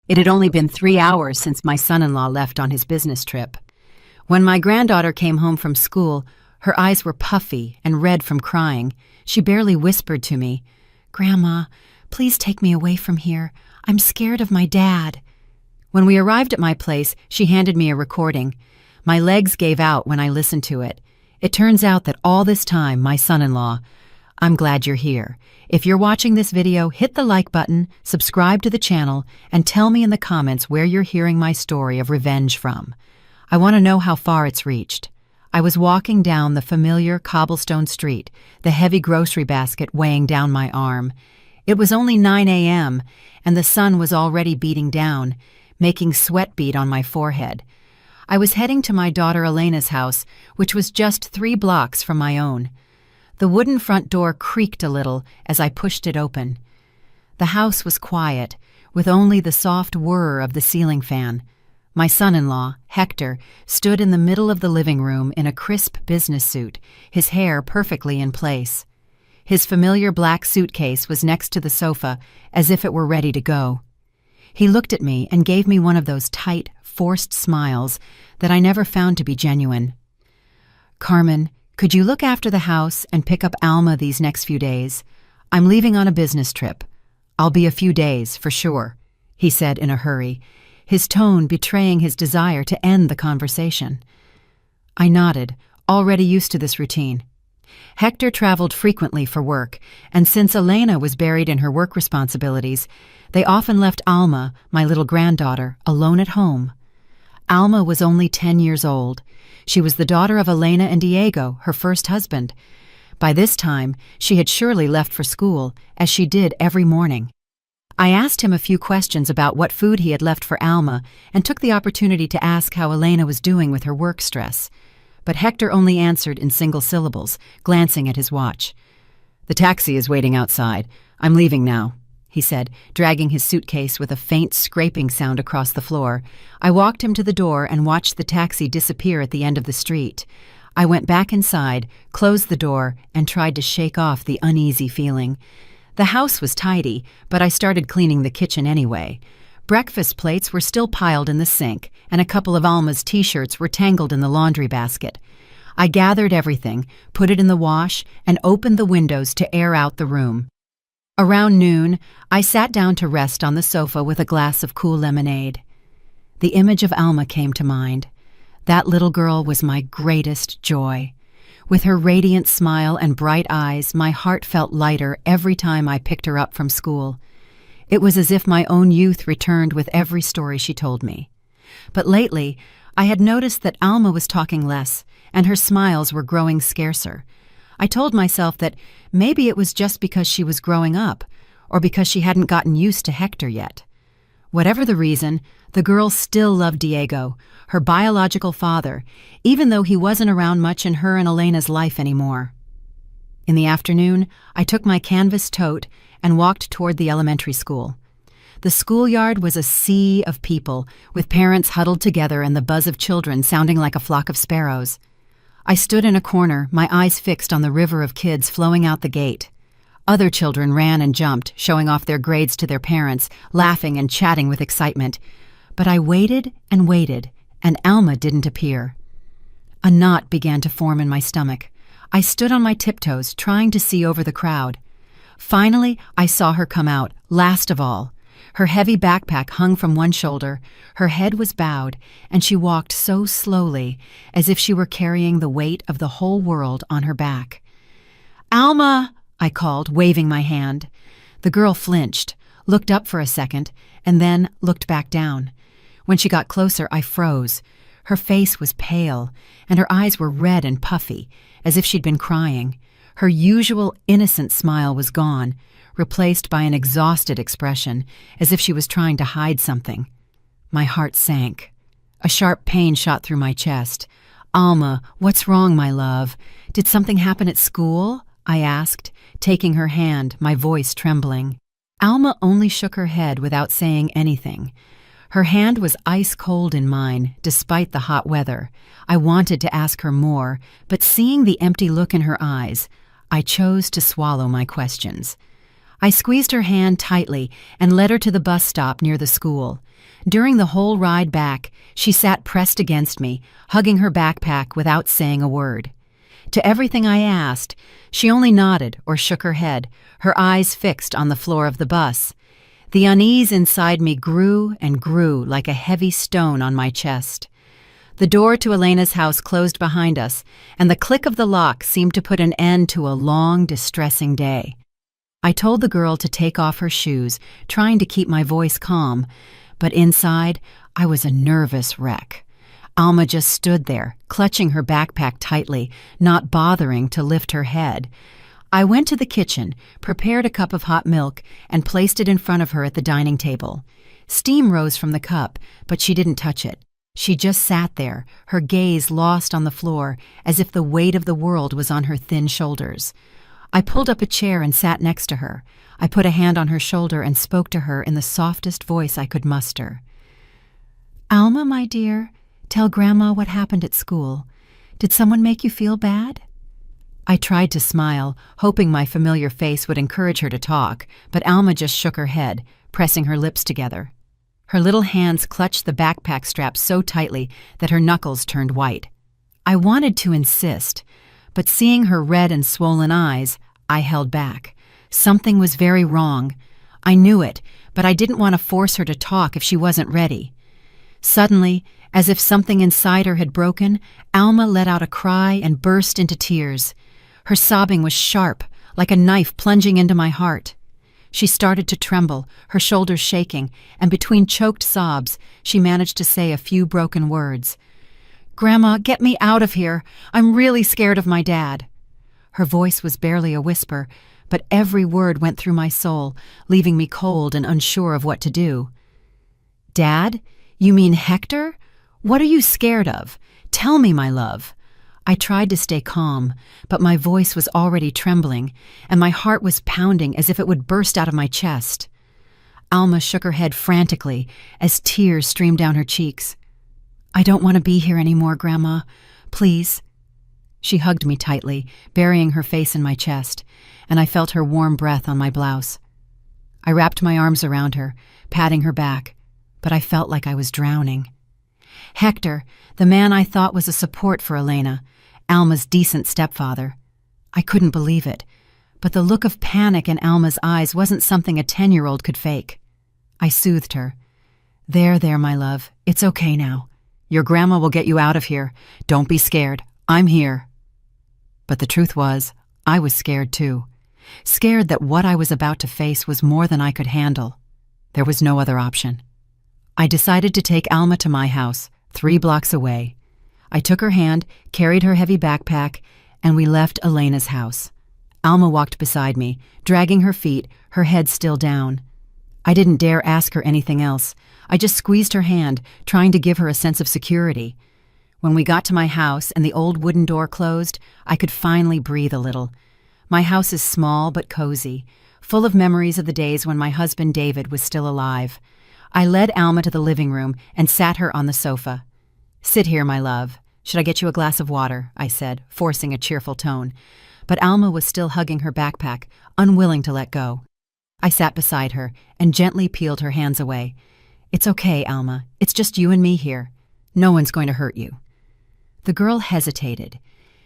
It had only been 3 hours since my son-in-law left on his business trip. When my granddaughter came home from school, her eyes were puffy and red from crying. She barely whispered to me, "Grandma, please take me away from here. I'm scared of my dad." When we arrived at my place, she handed me a recording. My legs gave out when I listened to it. It turns out that all this time, my son-in-law— I'm glad you're here. If you're watching this video, hit the like button, subscribe to the channel, and tell me in the comments where you're hearing my story of revenge from. I want to know how far it's reached. I was walking down the familiar cobblestone street, the heavy grocery basket weighing down my arm. It was only 9 a.m., and the sun was already beating down, making sweat bead on my forehead. I was heading to my daughter Elena's house, which was just 3 blocks from my own. The wooden front door creaked a little as I pushed it open. The house was quiet, with only the soft whir of the ceiling fan. My son-in-law, Hector, stood in the middle of the living room in a crisp business suit, his hair perfectly in place. His familiar black suitcase was next to the sofa, as if it were ready to go. He looked at me and gave me one of those tight, forced smiles that I never found to be genuine. "Carmen, could you look after the house and pick up Alma these next few days? I'm leaving on a business trip. I'll be a few days, for sure," he said in a hurry, his tone betraying his desire to end the conversation. I nodded, already used to this routine. Hector traveled frequently for work, and since Elena was buried in her work responsibilities, they often left Alma, my little granddaughter, alone at home. Alma was only 10 years old. She was the daughter of Elena and Diego, her first husband. By this time, she had surely left for school, as she did every morning. I asked him a few questions about what food he had left for Alma and took the opportunity to ask how Elena was doing with her work stress. But Hector only answered in single syllables, glancing at his watch. "The taxi is waiting outside. I'm leaving now," he said, dragging his suitcase with a faint scraping sound across the floor. I walked him to the door and watched the taxi disappear at the end of the street. I went back inside, closed the door, and tried to shake off the uneasy feeling. The house was tidy, but I started cleaning the kitchen anyway. Breakfast plates were still piled in the sink, and a couple of Alma's t-shirts were tangled in the laundry basket. I gathered everything, put it in the wash, and opened the windows to air out the room. Around noon, I sat down to rest on the sofa with a glass of cool lemonade. The image of Alma came to mind. That little girl was my greatest joy. With her radiant smile and bright eyes, my heart felt lighter every time I picked her up from school. It was as if my own youth returned with every story she told me. But lately, I had noticed that Alma was talking less, and her smiles were growing scarcer. I told myself that maybe it was just because she was growing up, or because she hadn't gotten used to Hector yet. Whatever the reason, the girl still loved Diego, her biological father, even though he wasn't around much in her and Elena's life anymore. In the afternoon, I took my canvas tote and walked toward the elementary school. The schoolyard was a sea of people, with parents huddled together and the buzz of children sounding like a flock of sparrows. I stood in a corner, my eyes fixed on the river of kids flowing out the gate. Other children ran and jumped, showing off their grades to their parents, laughing and chatting with excitement. But I waited, and Alma didn't appear. A knot began to form in my stomach. I stood on my tiptoes, trying to see over the crowd. Finally, I saw her come out, last of all. Her heavy backpack hung from one shoulder, her head was bowed, and she walked so slowly, as if she were carrying the weight of the whole world on her back. "Alma!" I called, waving my hand. The girl flinched, looked up for a second, and then looked back down. When she got closer, I froze. Her face was pale, and her eyes were red and puffy, as if she'd been crying. Her usual innocent smile was gone, replaced by an exhausted expression, as if she was trying to hide something. My heart sank. A sharp pain shot through my chest. "Alma, what's wrong, my love? Did something happen at school?" I asked, taking her hand, my voice trembling. Alma only shook her head without saying anything. Her hand was ice cold in mine, despite the hot weather. I wanted to ask her more, but seeing the empty look in her eyes, I chose to swallow my questions. I squeezed her hand tightly and led her to the bus stop near the school. During the whole ride back, she sat pressed against me, hugging her backpack without saying a word. To everything I asked, she only nodded or shook her head, her eyes fixed on the floor of the bus. The unease inside me grew and grew like a heavy stone on my chest. The door to Elena's house closed behind us, and the click of the lock seemed to put an end to a long, distressing day. I told the girl to take off her shoes, trying to keep my voice calm, but inside, I was a nervous wreck. Alma just stood there, clutching her backpack tightly, not bothering to lift her head. I went to the kitchen, prepared a cup of hot milk, and placed it in front of her at the dining table. Steam rose from the cup, but she didn't touch it. She just sat there, her gaze lost on the floor, as if the weight of the world was on her thin shoulders. I pulled up a chair and sat next to her. I put a hand on her shoulder and spoke to her in the softest voice I could muster. "Alma, my dear, tell Grandma what happened at school. Did someone make you feel bad?" I tried to smile, hoping my familiar face would encourage her to talk, but Alma just shook her head, pressing her lips together. Her little hands clutched the backpack strap so tightly that her knuckles turned white. I wanted to insist, but seeing her red and swollen eyes, I held back. Something was very wrong. I knew it, but I didn't want to force her to talk if she wasn't ready. Suddenly, as if something inside her had broken, Alma let out a cry and burst into tears. Her sobbing was sharp, like a knife plunging into my heart. She started to tremble, her shoulders shaking, and between choked sobs, she managed to say a few broken words. "Grandma, get me out of here. I'm really scared of my dad." Her voice was barely a whisper, but every word went through my soul, leaving me cold and unsure of what to do. "Dad? You mean Hector? What are you scared of? Tell me, my love." I tried to stay calm, but my voice was already trembling, and my heart was pounding as if it would burst out of my chest. Alma shook her head frantically as tears streamed down her cheeks. "I don't want to be here anymore, Grandma. Please." She hugged me tightly, burying her face in my chest, and I felt her warm breath on my blouse. I wrapped my arms around her, patting her back, but I felt like I was drowning. Hector, the man I thought was a support for Elena, Alma's decent stepfather. I couldn't believe it, but the look of panic in Alma's eyes wasn't something a 10-year-old could fake. I soothed her. There, my love. It's okay now. Your grandma will get you out of here. Don't be scared. I'm here." But the truth was, I was scared too. Scared that what I was about to face was more than I could handle. There was no other option. I decided to take Alma to my house, 3 blocks away. I took her hand, carried her heavy backpack, and we left Elena's house. Alma walked beside me, dragging her feet, her head still down. I didn't dare ask her anything else. I just squeezed her hand, trying to give her a sense of security. When we got to my house and the old wooden door closed, I could finally breathe a little. My house is small but cozy, full of memories of the days when my husband David was still alive. I led Alma to the living room and sat her on the sofa. "Sit here, my love. Should I get you a glass of water?" I said, forcing a cheerful tone. But Alma was still hugging her backpack, unwilling to let go. I sat beside her and gently peeled her hands away. "It's okay, Alma. It's just you and me here. No one's going to hurt you." The girl hesitated.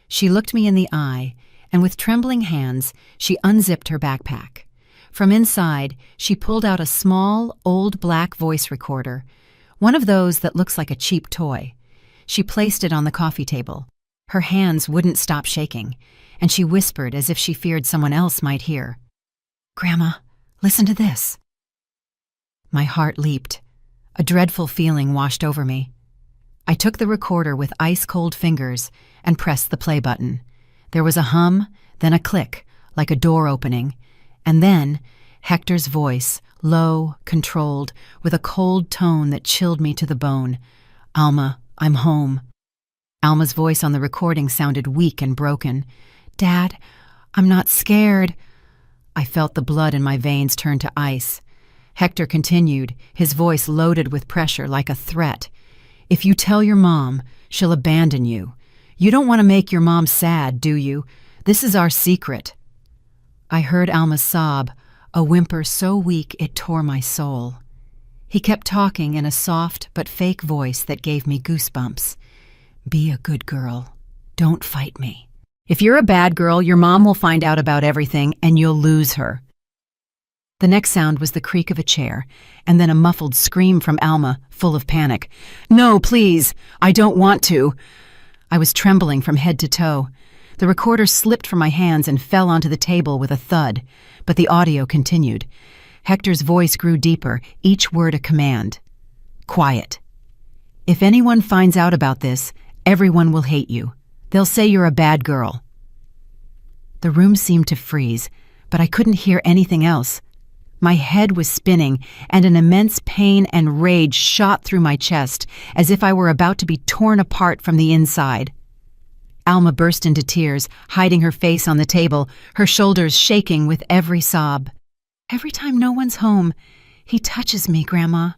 She looked me in the eye, and with trembling hands, she unzipped her backpack. From inside, she pulled out a small, old black voice recorder, one of those that looks like a cheap toy. She placed it on the coffee table. Her hands wouldn't stop shaking, and she whispered as if she feared someone else might hear. "Grandma, listen to this." My heart leaped. A dreadful feeling washed over me. I took the recorder with ice-cold fingers and pressed the play button. There was a hum, then a click, like a door opening, and then Hector's voice, low, controlled, with a cold tone that chilled me to the bone. "Alma, I'm home." Alma's voice on the recording sounded weak and broken. "Dad, I'm not scared." I felt the blood in my veins turn to ice. Hector continued, his voice loaded with pressure like a threat. "If you tell your mom, she'll abandon you. You don't want to make your mom sad, do you? This is our secret." I heard Alma sob, a whimper so weak it tore my soul. He kept talking in a soft but fake voice that gave me goosebumps. "Be a good girl. Don't fight me. If you're a bad girl, your mom will find out about everything and you'll lose her." The next sound was the creak of a chair, and then a muffled scream from Alma, full of panic. "No, please! I don't want to!" I was trembling from head to toe. The recorder slipped from my hands and fell onto the table with a thud, but the audio continued. Hector's voice grew deeper, each word a command. "Quiet. If anyone finds out about this, everyone will hate you. They'll say you're a bad girl." The room seemed to freeze, but I couldn't hear anything else. My head was spinning, and an immense pain and rage shot through my chest, as if I were about to be torn apart from the inside. Alma burst into tears, hiding her face on the table, her shoulders shaking with every sob. "Every time no one's home, he touches me, Grandma.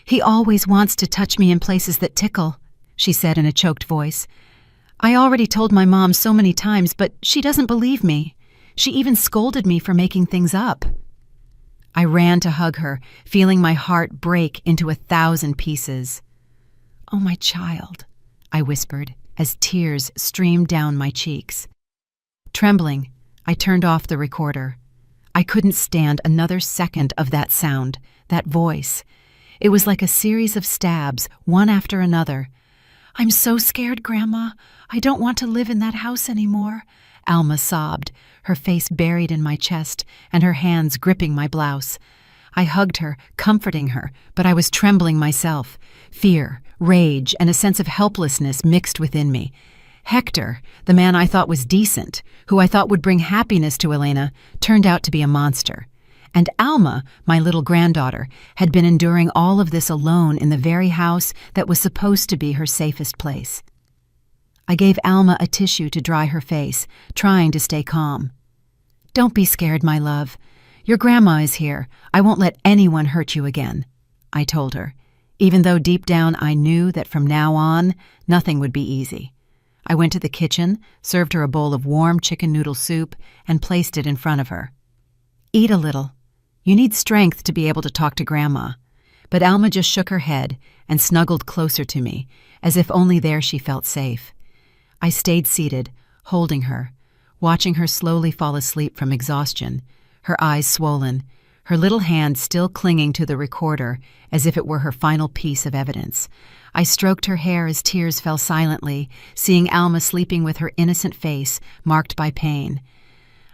He always wants to touch me in places that tickle," she said in a choked voice. "I already told my mom so many times, but she doesn't believe me. She even scolded me for making things up." I ran to hug her, feeling my heart break into 1,000 pieces. "Oh, my child," I whispered, as tears streamed down my cheeks. Trembling, I turned off the recorder. I couldn't stand another second of that sound, that voice. It was like a series of stabs, one after another. "I'm so scared, Grandma. I don't want to live in that house anymore," Alma sobbed, her face buried in my chest and her hands gripping my blouse. I hugged her, comforting her, but I was trembling myself. Fear, rage, and a sense of helplessness mixed within me. Hector, the man I thought was decent, who I thought would bring happiness to Elena, turned out to be a monster. And Alma, my little granddaughter, had been enduring all of this alone in the very house that was supposed to be her safest place. I gave Alma a tissue to dry her face, trying to stay calm. "Don't be scared, my love. Your grandma is here. I won't let anyone hurt you again," I told her, even though deep down I knew that from now on, nothing would be easy. I went to the kitchen, served her a bowl of warm chicken noodle soup, and placed it in front of her. "Eat a little. You need strength to be able to talk to Grandma." But Alma just shook her head and snuggled closer to me, as if only there she felt safe. I stayed seated, holding her, watching her slowly fall asleep from exhaustion, her eyes swollen, her little hand still clinging to the recorder as if it were her final piece of evidence. I stroked her hair as tears fell silently, seeing Alma sleeping with her innocent face marked by pain.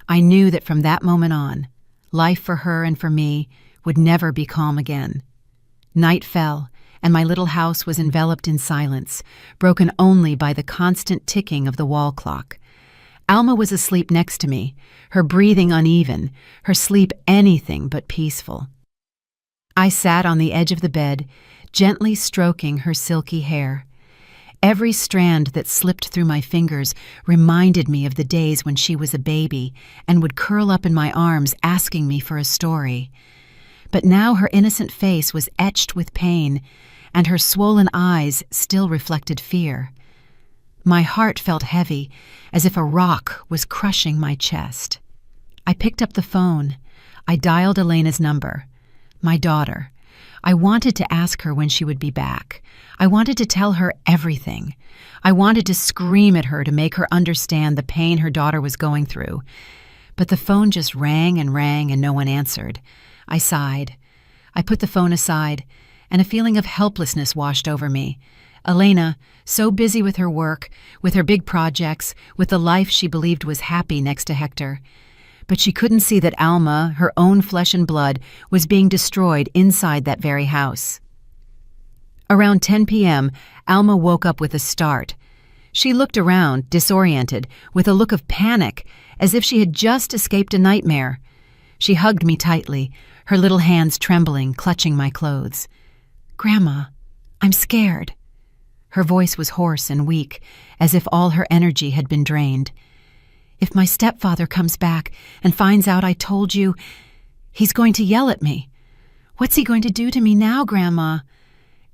I knew that from that moment on, life for her and for me would never be calm again. Night fell, and my little house was enveloped in silence, broken only by the constant ticking of the wall clock. Alma was asleep next to me, her breathing uneven, her sleep anything but peaceful. I sat on the edge of the bed, gently stroking her silky hair. Every strand that slipped through my fingers reminded me of the days when she was a baby and would curl up in my arms asking me for a story. But now her innocent face was etched with pain, and her swollen eyes still reflected fear. My heart felt heavy, as if a rock was crushing my chest. I picked up the phone. I dialed Elena's number. My daughter. I wanted to ask her when she would be back. I wanted to tell her everything. I wanted to scream at her to make her understand the pain her daughter was going through. But the phone just rang and no one answered. I sighed. I put the phone aside, and a feeling of helplessness washed over me. Elena, so busy with her work, with her big projects, with the life she believed was happy next to Hector. But she couldn't see that Alma, her own flesh and blood, was being destroyed inside that very house. Around 10 p.m., Alma woke up with a start. She looked around, disoriented, with a look of panic, as if she had just escaped a nightmare. She hugged me tightly, her little hands trembling, clutching my clothes. "Grandma, I'm scared." Her voice was hoarse and weak, as if all her energy had been drained. "If my stepfather comes back and finds out I told you, he's going to yell at me. What's he going to do to me now, Grandma?"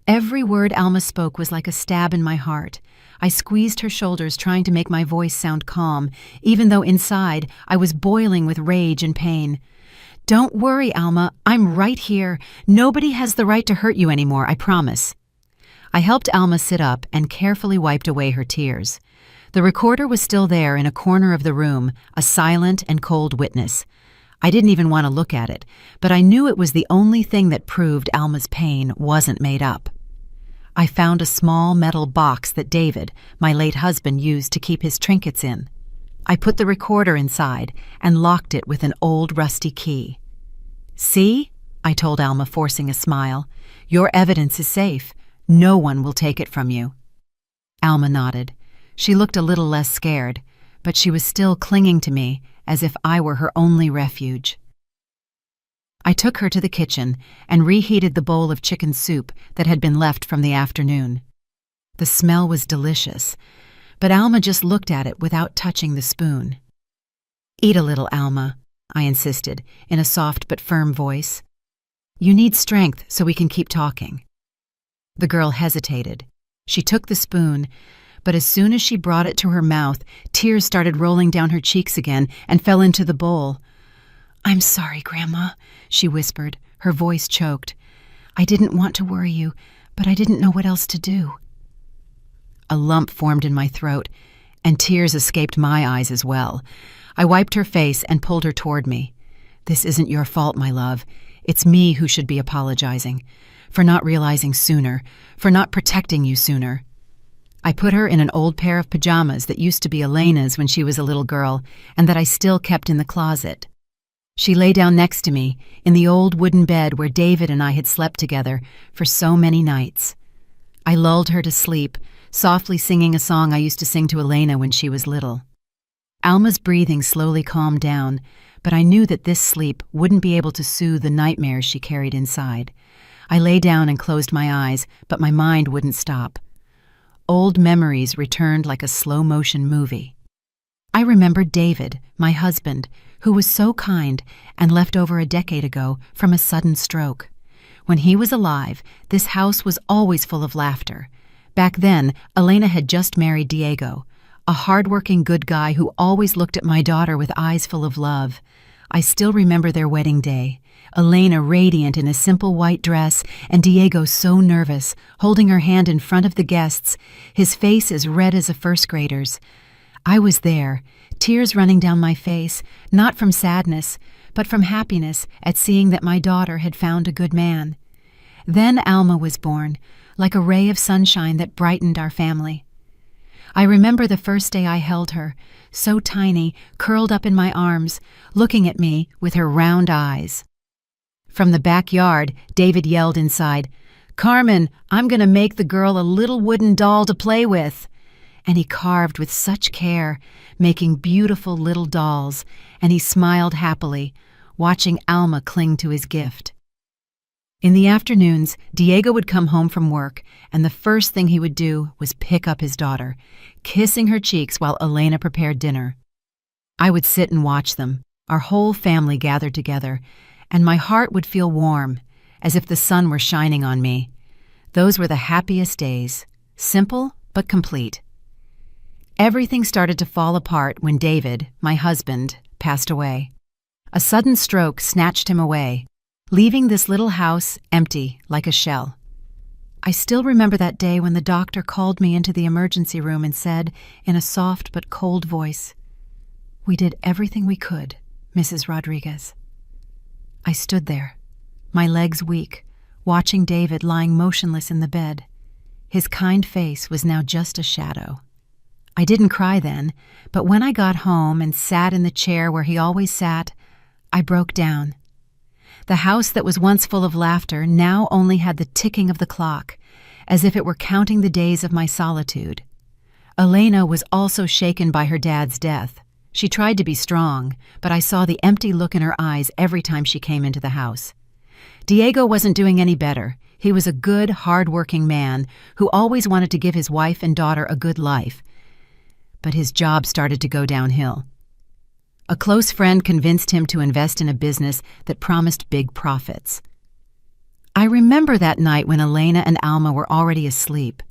Every word Alma spoke was like a stab in my heart. I squeezed her shoulders, trying to make my voice sound calm, even though inside I was boiling with rage and pain. "Don't worry, Alma. I'm right here. Nobody has the right to hurt you anymore, I promise." I helped Alma sit up and carefully wiped away her tears. The recorder was still there in a corner of the room, a silent and cold witness. I didn't even want to look at it, but I knew it was the only thing that proved Alma's pain wasn't made up. I found a small metal box that David, my late husband, used to keep his trinkets in. I put the recorder inside and locked it with an old rusty key. "See?" I told Alma, forcing a smile. "Your evidence is safe. No one will take it from you." Alma nodded. She looked a little less scared, but she was still clinging to me as if I were her only refuge. I took her to the kitchen and reheated the bowl of chicken soup that had been left from the afternoon. The smell was delicious, but Alma just looked at it without touching the spoon. "Eat a little, Alma," I insisted, in a soft but firm voice. "You need strength so we can keep talking." The girl hesitated. She took the spoon, but as soon as she brought it to her mouth, tears started rolling down her cheeks again and fell into the bowl. "I'm sorry, Grandma," she whispered, her voice choked. "I didn't want to worry you, but I didn't know what else to do." A lump formed in my throat, and tears escaped my eyes as well. I wiped her face and pulled her toward me. "This isn't your fault, my love. It's me who should be apologizing. For not realizing sooner, for not protecting you sooner." I put her in an old pair of pajamas that used to be Elena's when she was a little girl, and that I still kept in the closet. She lay down next to me, in the old wooden bed where David and I had slept together for so many nights. I lulled her to sleep, softly singing a song I used to sing to Elena when she was little. Alma's breathing slowly calmed down, but I knew that this sleep wouldn't be able to soothe the nightmares she carried inside. I lay down and closed my eyes, but my mind wouldn't stop. Old memories returned like a slow-motion movie. I remembered David, my husband, who was so kind and left over a decade ago from a sudden stroke. When he was alive, this house was always full of laughter. Back then, Elena had just married Diego, a hard-working good guy who always looked at my daughter with eyes full of love. I still remember their wedding day. Elena radiant in a simple white dress, and Diego so nervous, holding her hand in front of the guests, his face as red as a first grader's. I was there, tears running down my face, not from sadness, but from happiness at seeing that my daughter had found a good man. Then Alma was born, like a ray of sunshine that brightened our family. I remember the first day I held her, so tiny, curled up in my arms, looking at me with her round eyes. From the backyard, David yelled inside, "Carmen, I'm going to make the girl a little wooden doll to play with." And he carved with such care, making beautiful little dolls, and he smiled happily, watching Alma cling to his gift. In the afternoons, Diego would come home from work, and the first thing he would do was pick up his daughter, kissing her cheeks while Elena prepared dinner. I would sit and watch them, our whole family gathered together, and my heart would feel warm, as if the sun were shining on me. Those were the happiest days, simple but complete. Everything started to fall apart when David, my husband, passed away. A sudden stroke snatched him away, leaving this little house empty like a shell. I still remember that day when the doctor called me into the emergency room and said, in a soft but cold voice, "We did everything we could, Mrs. Rodriguez." I stood there, my legs weak, watching David lying motionless in the bed. His kind face was now just a shadow. I didn't cry then, but when I got home and sat in the chair where he always sat, I broke down. The house that was once full of laughter now only had the ticking of the clock, as if it were counting the days of my solitude. Elena was also shaken by her dad's death. She tried to be strong, but I saw the empty look in her eyes every time she came into the house. Diego wasn't doing any better. He was a good, hard-working man who always wanted to give his wife and daughter a good life. But his job started to go downhill. A close friend convinced him to invest in a business that promised big profits. I remember that night when Elena and Alma were already asleep.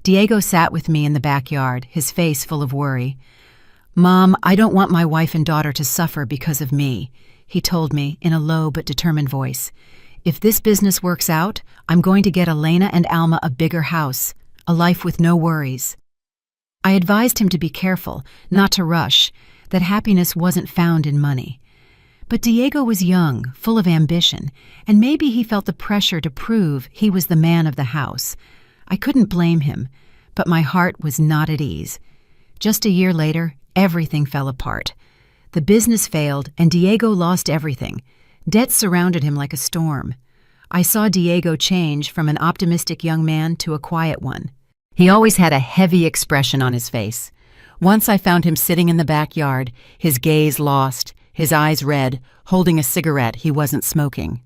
Diego sat with me in the backyard, his face full of worry. "Mom, I don't want my wife and daughter to suffer because of me," he told me in a low but determined voice. If this business works out, I'm going to get Elena and Alma a bigger house, a life with no worries. I advised him to be careful, not to rush, that happiness wasn't found in money. But Diego was young, full of ambition, and maybe he felt the pressure to prove he was the man of the house. I couldn't blame him, but my heart was not at ease. Just a year later, everything fell apart. The business failed, and Diego lost everything. Debt surrounded him like a storm. I saw Diego change from an optimistic young man to a quiet one. He always had a heavy expression on his face. Once I found him sitting in the backyard, his gaze lost, his eyes red, holding a cigarette he wasn't smoking.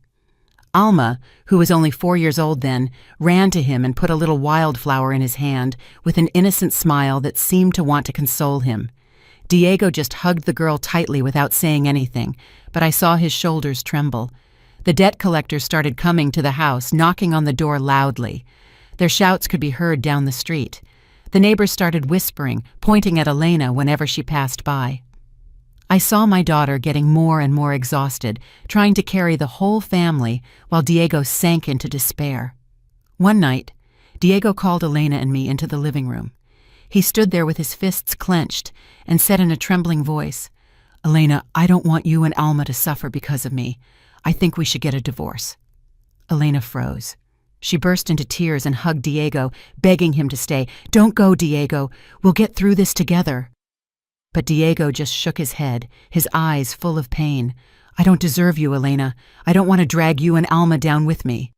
Alma, who was only 4 years old then, ran to him and put a little wildflower in his hand with an innocent smile that seemed to want to console him. Diego just hugged the girl tightly without saying anything, but I saw his shoulders tremble. The debt collectors started coming to the house, knocking on the door loudly. Their shouts could be heard down the street. The neighbors started whispering, pointing at Elena whenever she passed by. I saw my daughter getting more and more exhausted, trying to carry the whole family while Diego sank into despair. One night, Diego called Elena and me into the living room. He stood there with his fists clenched and said in a trembling voice, "Elena, I don't want you and Alma to suffer because of me. I think we should get a divorce." Elena froze. She burst into tears and hugged Diego, begging him to stay. "Don't go, Diego. We'll get through this together." But Diego just shook his head, his eyes full of pain. "I don't deserve you, Elena. I don't want to drag you and Alma down with me."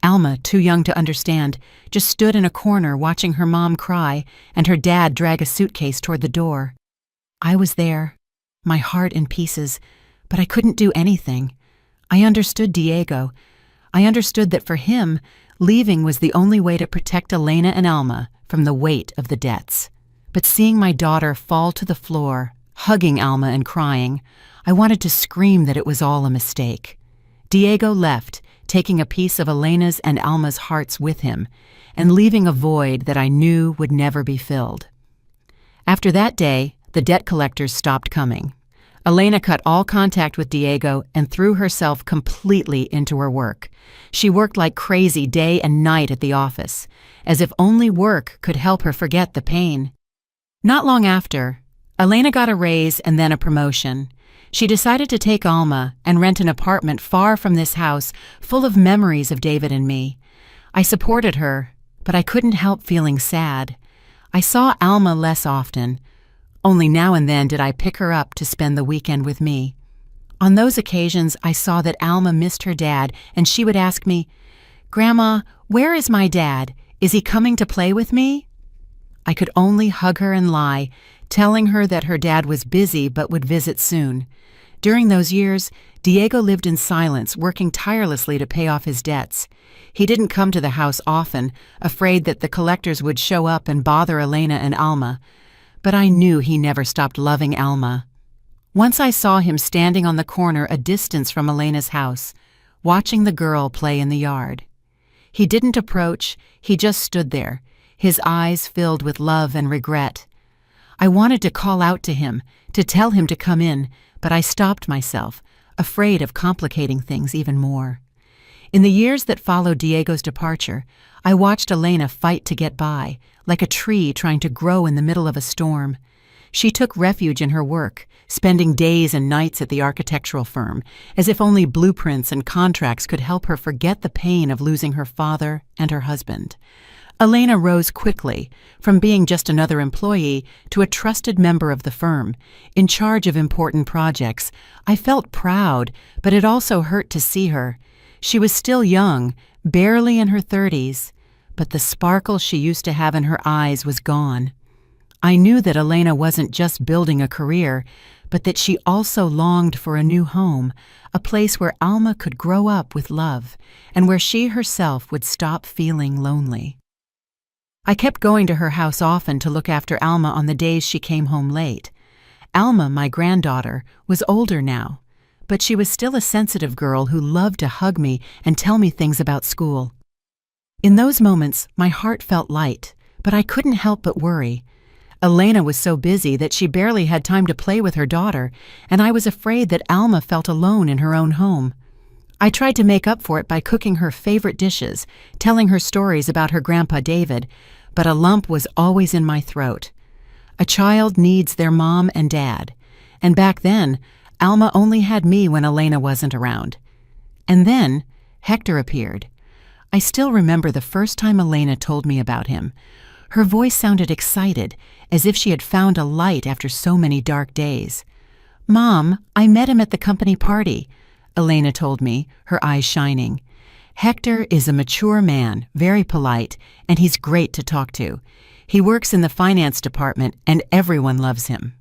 Alma, too young to understand, just stood in a corner watching her mom cry and her dad drag a suitcase toward the door. I was there, my heart in pieces, but I couldn't do anything. I understood Diego. I understood that for him, leaving was the only way to protect Elena and Alma from the weight of the debts. But seeing my daughter fall to the floor, hugging Alma and crying, I wanted to scream that it was all a mistake. Diego left, taking a piece of Elena's and Alma's hearts with him, and leaving a void that I knew would never be filled. After that day, the debt collectors stopped coming. Elena cut all contact with Diego and threw herself completely into her work. She worked like crazy day and night at the office, as if only work could help her forget the pain. Not long after, Elena got a raise and then a promotion. She decided to take Alma and rent an apartment far from this house, full of memories of David and me. I supported her, but I couldn't help feeling sad. I saw Alma less often. Only now and then did I pick her up to spend the weekend with me. On those occasions, I saw that Alma missed her dad, and she would ask me, "Grandma, where is my dad? Is he coming to play with me?" I could only hug her and lie, telling her that her dad was busy but would visit soon. During those years, Diego lived in silence, working tirelessly to pay off his debts. He didn't come to the house often, afraid that the collectors would show up and bother Elena and Alma. But I knew he never stopped loving Alma. Once I saw him standing on the corner a distance from Elena's house, watching the girl play in the yard. He didn't approach, he just stood there, his eyes filled with love and regret. I wanted to call out to him, to tell him to come in, but I stopped myself, afraid of complicating things even more. In the years that followed Diego's departure, I watched Elena fight to get by, like a tree trying to grow in the middle of a storm. She took refuge in her work, spending days and nights at the architectural firm, as if only blueprints and contracts could help her forget the pain of losing her father and her husband. Elena rose quickly, from being just another employee to a trusted member of the firm, in charge of important projects. I felt proud, but it also hurt to see her. She was still young, barely in her 30s, but the sparkle she used to have in her eyes was gone. I knew that Elena wasn't just building a career, but that she also longed for a new home, a place where Alma could grow up with love, and where she herself would stop feeling lonely. I kept going to her house often to look after Alma on the days she came home late. Alma, my granddaughter, was older now, but she was still a sensitive girl who loved to hug me and tell me things about school. In those moments, my heart felt light, but I couldn't help but worry. Elena was so busy that she barely had time to play with her daughter, and I was afraid that Alma felt alone in her own home. I tried to make up for it by cooking her favorite dishes, telling her stories about her grandpa David, but a lump was always in my throat. A child needs their mom and dad, and back then, Alma only had me when Elena wasn't around. And then, Hector appeared. I still remember the first time Elena told me about him. Her voice sounded excited, as if she had found a light after so many dark days. "Mom, I met him at the company party," Elena told me, her eyes shining. "Hector is a mature man, very polite, and he's great to talk to. He works in the finance department, and everyone loves him."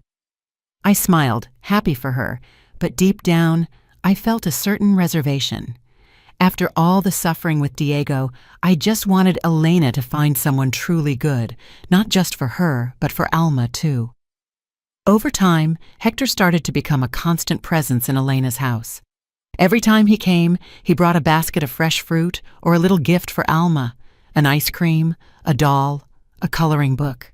I smiled, happy for her, but deep down, I felt a certain reservation. After all the suffering with Diego, I just wanted Elena to find someone truly good, not just for her, but for Alma too. Over time, Hector started to become a constant presence in Elena's house. Every time he came, he brought a basket of fresh fruit or a little gift for Alma, an ice cream, a doll, a coloring book.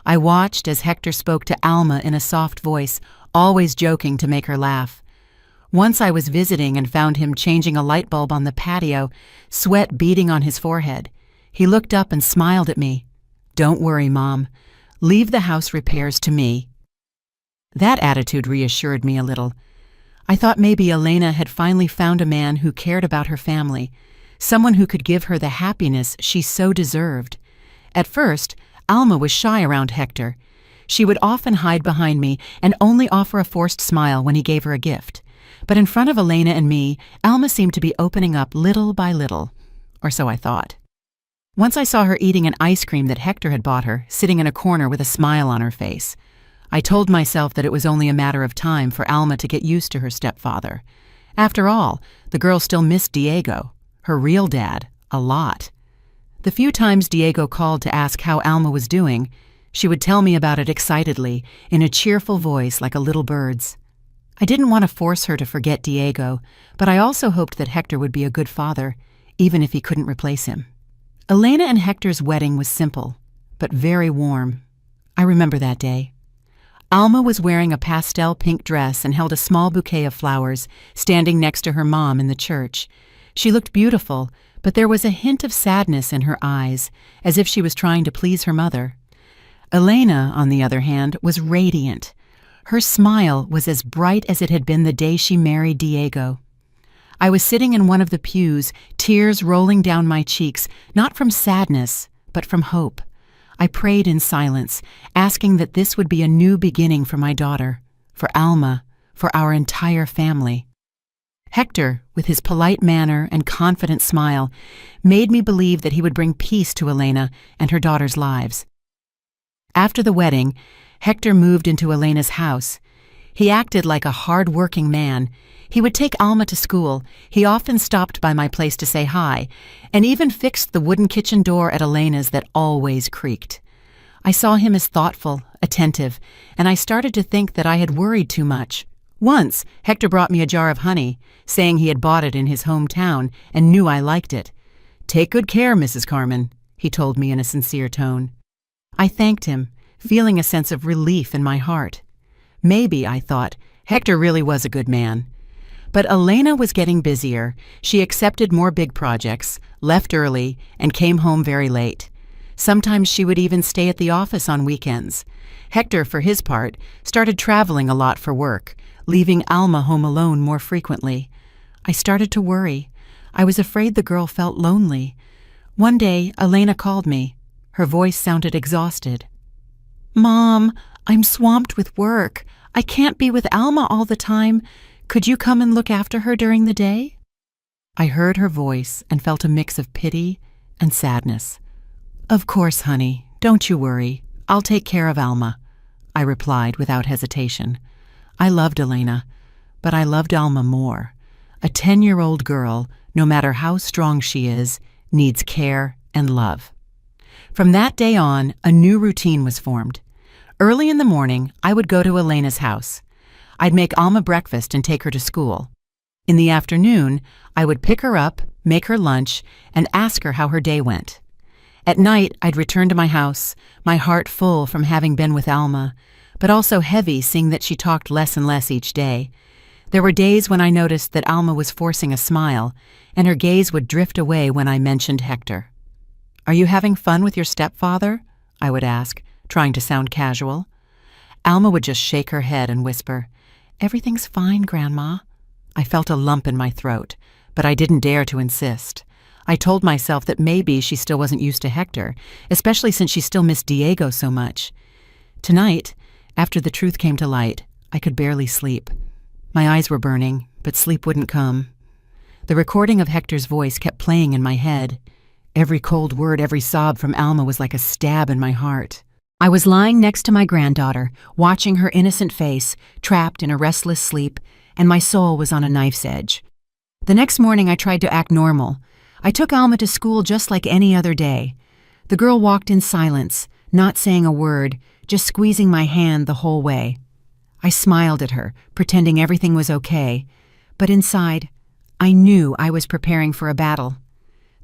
I watched as Hector spoke to Alma in a soft voice, always joking to make her laugh. Once I was visiting and found him changing a light bulb on the patio, sweat beading on his forehead. He looked up and smiled at me. "Don't worry, Mom. Leave the house repairs to me." That attitude reassured me a little. I thought maybe Elena had finally found a man who cared about her family, someone who could give her the happiness she so deserved. At first, Alma was shy around Hector. She would often hide behind me and only offer a forced smile when he gave her a gift. But in front of Elena and me, Alma seemed to be opening up little by little, or so I thought. Once I saw her eating an ice cream that Hector had bought her, sitting in a corner with a smile on her face. I told myself that it was only a matter of time for Alma to get used to her stepfather. After all, the girl still missed Diego, her real dad, a lot. The few times Diego called to ask how Alma was doing, she would tell me about it excitedly, in a cheerful voice like a little bird's. I didn't want to force her to forget Diego, but I also hoped that Hector would be a good father, even if he couldn't replace him. Elena and Hector's wedding was simple, but very warm. I remember that day. Alma was wearing a pastel pink dress and held a small bouquet of flowers, standing next to her mom in the church. She looked beautiful, but there was a hint of sadness in her eyes, as if she was trying to please her mother. Elena, on the other hand, was radiant. Her smile was as bright as it had been the day she married Diego. I was sitting in one of the pews, tears rolling down my cheeks, not from sadness, but from hope. I prayed in silence, asking that this would be a new beginning for my daughter, for Alma, for our entire family. Hector, with his polite manner and confident smile, made me believe that he would bring peace to Elena and her daughter's lives. After the wedding, Hector moved into Elena's house. He acted like a hard-working man. He would take Alma to school. He often stopped by my place to say hi, and even fixed the wooden kitchen door at Elena's that always creaked. I saw him as thoughtful, attentive, and I started to think that I had worried too much. Once, Hector brought me a jar of honey, saying he had bought it in his hometown and knew I liked it. "Take good care, Mrs. Carmen," he told me in a sincere tone. I thanked him, feeling a sense of relief in my heart. Maybe, I thought, Hector really was a good man. But Elena was getting busier. She accepted more big projects, left early, and came home very late. Sometimes she would even stay at the office on weekends. Hector, for his part, started traveling a lot for work, leaving Alma home alone more frequently. I started to worry. I was afraid the girl felt lonely. One day, Elena called me. Her voice sounded exhausted. "Mom, I'm swamped with work. I can't be with Alma all the time. Could you come and look after her during the day?" I heard her voice and felt a mix of pity and sadness. "Of course, honey. Don't you worry. I'll take care of Alma," I replied without hesitation. I loved Elena, but I loved Alma more. A 10-year-old girl, no matter how strong she is, needs care and love. From that day on, a new routine was formed. Early in the morning, I would go to Elena's house. I'd make Alma breakfast and take her to school. In the afternoon, I would pick her up, make her lunch, and ask her how her day went. At night, I'd return to my house, my heart full from having been with Alma, but also heavy seeing that she talked less and less each day. There were days when I noticed that Alma was forcing a smile, and her gaze would drift away when I mentioned Hector. "Are you having fun with your stepfather?" I would ask, trying to sound casual. Alma would just shake her head and whisper, "Everything's fine, Grandma." I felt a lump in my throat, but I didn't dare to insist. I told myself that maybe she still wasn't used to Hector, especially since she still missed Diego so much. Tonight, after the truth came to light, I could barely sleep. My eyes were burning, but sleep wouldn't come. The recording of Hector's voice kept playing in my head. Every cold word, every sob from Alma was like a stab in my heart. I was lying next to my granddaughter, watching her innocent face, trapped in a restless sleep, and my soul was on a knife's edge. The next morning I tried to act normal. I took Alma to school just like any other day. The girl walked in silence, not saying a word, just squeezing my hand the whole way. I smiled at her, pretending everything was okay, but inside, I knew I was preparing for a battle.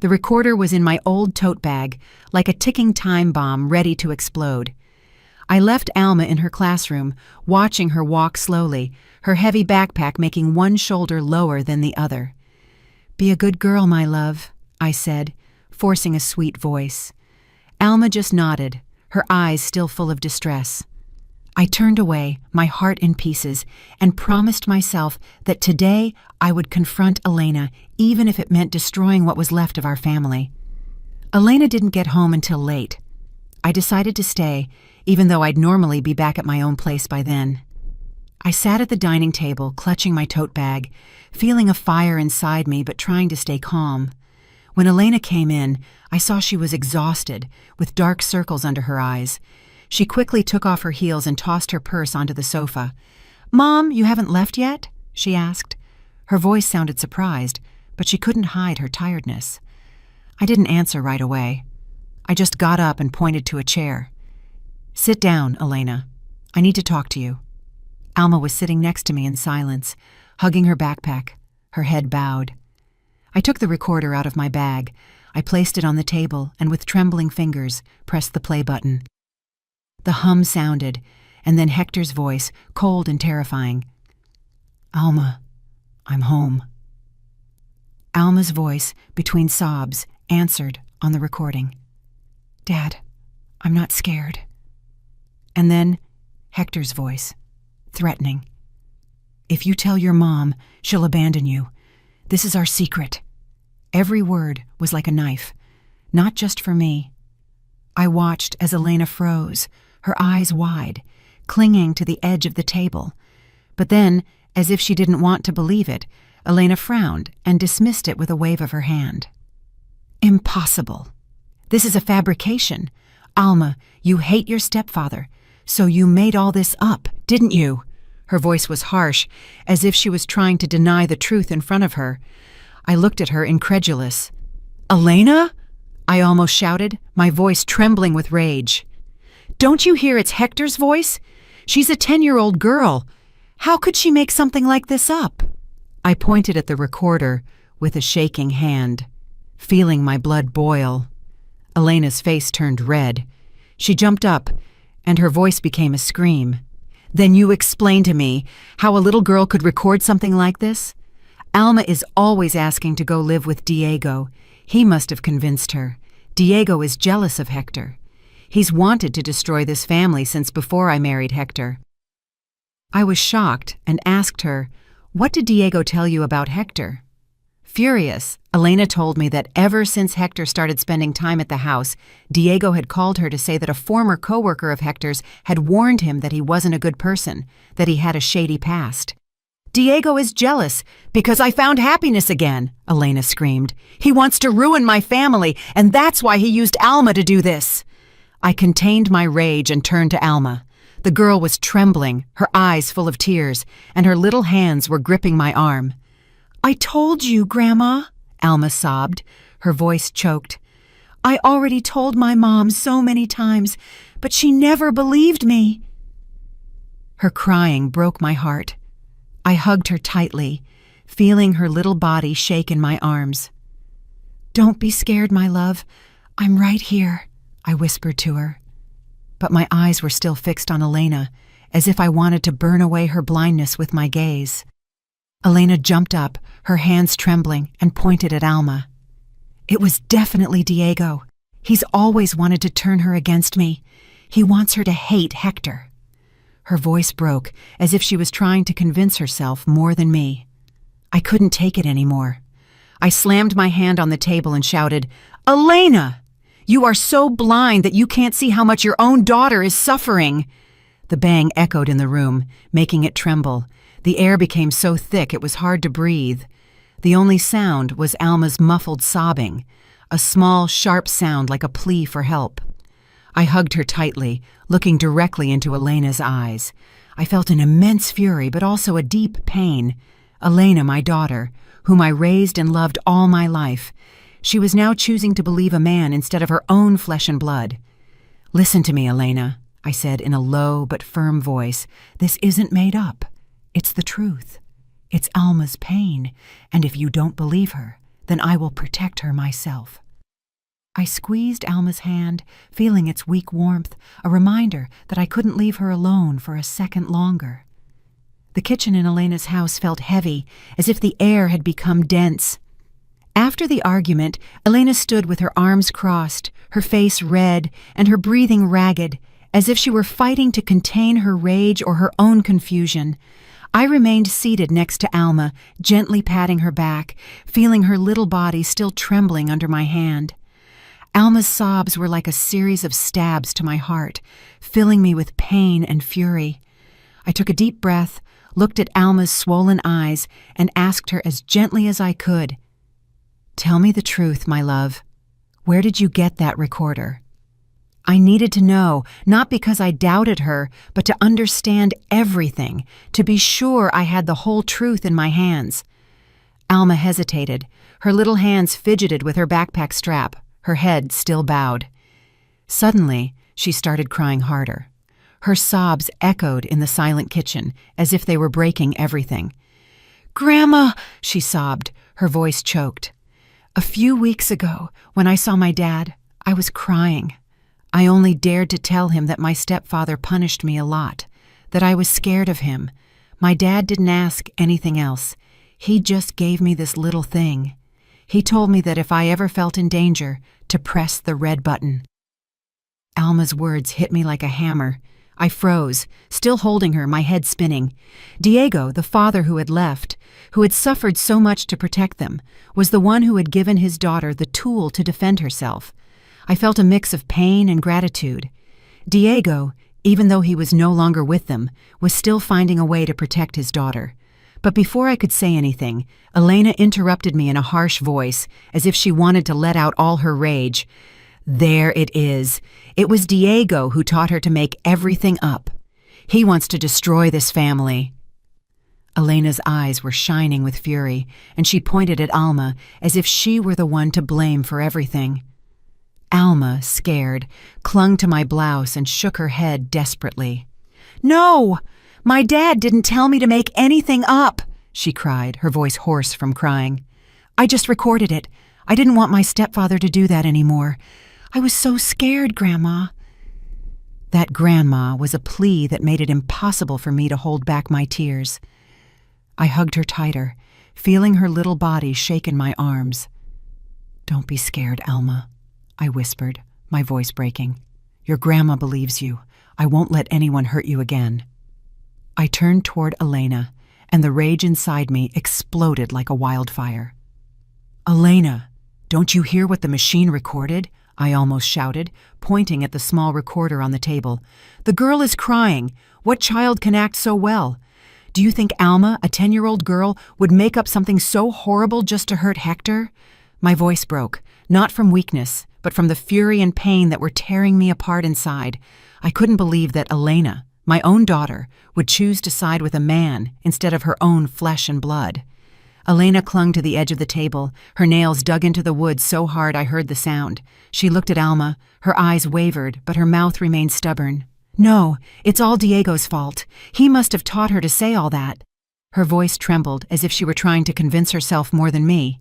The recorder was in my old tote bag, like a ticking time bomb ready to explode. I left Alma in her classroom, watching her walk slowly, her heavy backpack making one shoulder lower than the other. "Be a good girl, my love," I said, forcing a sweet voice. Alma just nodded, her eyes still full of distress. I turned away, my heart in pieces, and promised myself that today I would confront Elena, even if it meant destroying what was left of our family. Elena didn't get home until late. I decided to stay, even though I'd normally be back at my own place by then. I sat at the dining table, clutching my tote bag, feeling a fire inside me but trying to stay calm. When Elena came in, I saw she was exhausted, with dark circles under her eyes. She quickly took off her heels and tossed her purse onto the sofa. "Mom, you haven't left yet?" she asked. Her voice sounded surprised, but she couldn't hide her tiredness. I didn't answer right away. I just got up and pointed to a chair. "Sit down, Elena. I need to talk to you." Alma was sitting next to me in silence, hugging her backpack, her head bowed. I took the recorder out of my bag. I placed it on the table and with trembling fingers pressed the play button. The hum sounded, and then Hector's voice, cold and terrifying. "Alma, I'm home." Alma's voice, between sobs, answered on the recording. "Dad, I'm not scared." And then Hector's voice, threatening. "If you tell your mom, she'll abandon you. This is our secret." Every word was like a knife, not just for me. I watched as Elena froze, her eyes wide, clinging to the edge of the table. But then, as if she didn't want to believe it, Elena frowned and dismissed it with a wave of her hand. "Impossible. This is a fabrication. Alma, you hate your stepfather, so you made all this up, didn't you?" Her voice was harsh, as if she was trying to deny the truth in front of her. I looked at her, incredulous. "Elena?" I almost shouted, my voice trembling with rage. "Don't you hear it's Hector's voice? She's a 10-year-old girl. How could she make something like this up?" I pointed at the recorder with a shaking hand, feeling my blood boil. Elena's face turned red. She jumped up, and her voice became a scream. "Then you explain to me how a little girl could record something like this? Alma is always asking to go live with Diego. He must have convinced her. Diego is jealous of Hector. He's wanted to destroy this family since before I married Hector." I was shocked and asked her, "What did Diego tell you about Hector?" Furious, Elena told me that ever since Hector started spending time at the house, Diego had called her to say that a former coworker of Hector's had warned him that he wasn't a good person, that he had a shady past. "Diego is jealous because I found happiness again," Elena screamed. "He wants to ruin my family, and that's why he used Alma to do this." I contained my rage and turned to Alma. The girl was trembling, her eyes full of tears, and her little hands were gripping my arm. "I told you, Grandma," Alma sobbed, her voice choked. "I already told my mom so many times, but she never believed me." Her crying broke my heart. I hugged her tightly, feeling her little body shake in my arms. "Don't be scared, my love. "I'm right here," I whispered to her. But my eyes were still fixed on Elena, as if I wanted to burn away her blindness with my gaze. Elena jumped up, her hands trembling, and pointed at Alma. "It was definitely Diego. He's always wanted to turn her against me. He wants her to hate Hector." Her voice broke, as if she was trying to convince herself more than me. I couldn't take it anymore. I slammed my hand on the table and shouted, "Elena! You are so blind that you can't see how much your own daughter is suffering." The bang echoed in the room, making it tremble. The air became so thick it was hard to breathe. The only sound was Alma's muffled sobbing, a small, sharp sound like a plea for help. I hugged her tightly, looking directly into Elena's eyes. I felt an immense fury, but also a deep pain. Elena, my daughter, whom I raised and loved all my life, she was now choosing to believe a man instead of her own flesh and blood. "Listen to me, Elena," I said in a low but firm voice. "This isn't made up. It's the truth. It's Alma's pain, and if you don't believe her, then I will protect her myself." I squeezed Alma's hand, feeling its weak warmth, a reminder that I couldn't leave her alone for a second longer. The kitchen in Elena's house felt heavy, as if the air had become dense. After the argument, Elena stood with her arms crossed, her face red, and her breathing ragged, as if she were fighting to contain her rage or her own confusion. I remained seated next to Alma, gently patting her back, feeling her little body still trembling under my hand. Alma's sobs were like a series of stabs to my heart, filling me with pain and fury. I took a deep breath, looked at Alma's swollen eyes, and asked her as gently as I could, "Tell me the truth, my love. Where did you get that recorder?" I needed to know, not because I doubted her, but to understand everything, to be sure I had the whole truth in my hands. Alma hesitated. Her little hands fidgeted with her backpack strap, her head still bowed. Suddenly, she started crying harder. Her sobs echoed in the silent kitchen, as if they were breaking everything. "Grandma," she sobbed, her voice choked. "A few weeks ago, when I saw my dad, I was crying. I only dared to tell him that my stepfather punished me a lot, that I was scared of him. My dad didn't ask anything else. He just gave me this little thing. He told me that if I ever felt in danger, to press the red button." Alma's words hit me like a hammer. I froze, still holding her, my head spinning. Diego, the father who had left, who had suffered so much to protect them, was the one who had given his daughter the tool to defend herself. I felt a mix of pain and gratitude. Diego, even though he was no longer with them, was still finding a way to protect his daughter. But before I could say anything, Elena interrupted me in a harsh voice, as if she wanted to let out all her rage. "There it is. It was Diego who taught her to make everything up. He wants to destroy this family." Elena's eyes were shining with fury, and she pointed at Alma as if she were the one to blame for everything. Alma, scared, clung to my blouse and shook her head desperately. "No! My dad didn't tell me to make anything up," she cried, her voice hoarse from crying. "I just recorded it. I didn't want my stepfather to do that anymore. I was so scared, Grandma." That grandma was a plea that made it impossible for me to hold back my tears. I hugged her tighter, feeling her little body shake in my arms. "Don't be scared, Alma," I whispered, my voice breaking. "Your grandma believes you. I won't let anyone hurt you again." I turned toward Elena, and the rage inside me exploded like a wildfire. "Elena, don't you hear what the machine recorded?" I almost shouted, pointing at the small recorder on the table. "The girl is crying. What child can act so well? Do you think Alma, a 10-year-old girl, would make up something so horrible just to hurt Hector?" My voice broke, not from weakness, but from the fury and pain that were tearing me apart inside. I couldn't believe that Elena, my own daughter, would choose to side with a man instead of her own flesh and blood. Elena clung to the edge of the table, her nails dug into the wood so hard I heard the sound. She looked at Alma, her eyes wavered, but her mouth remained stubborn. "No, it's all Diego's fault. He must have taught her to say all that." Her voice trembled as if she were trying to convince herself more than me.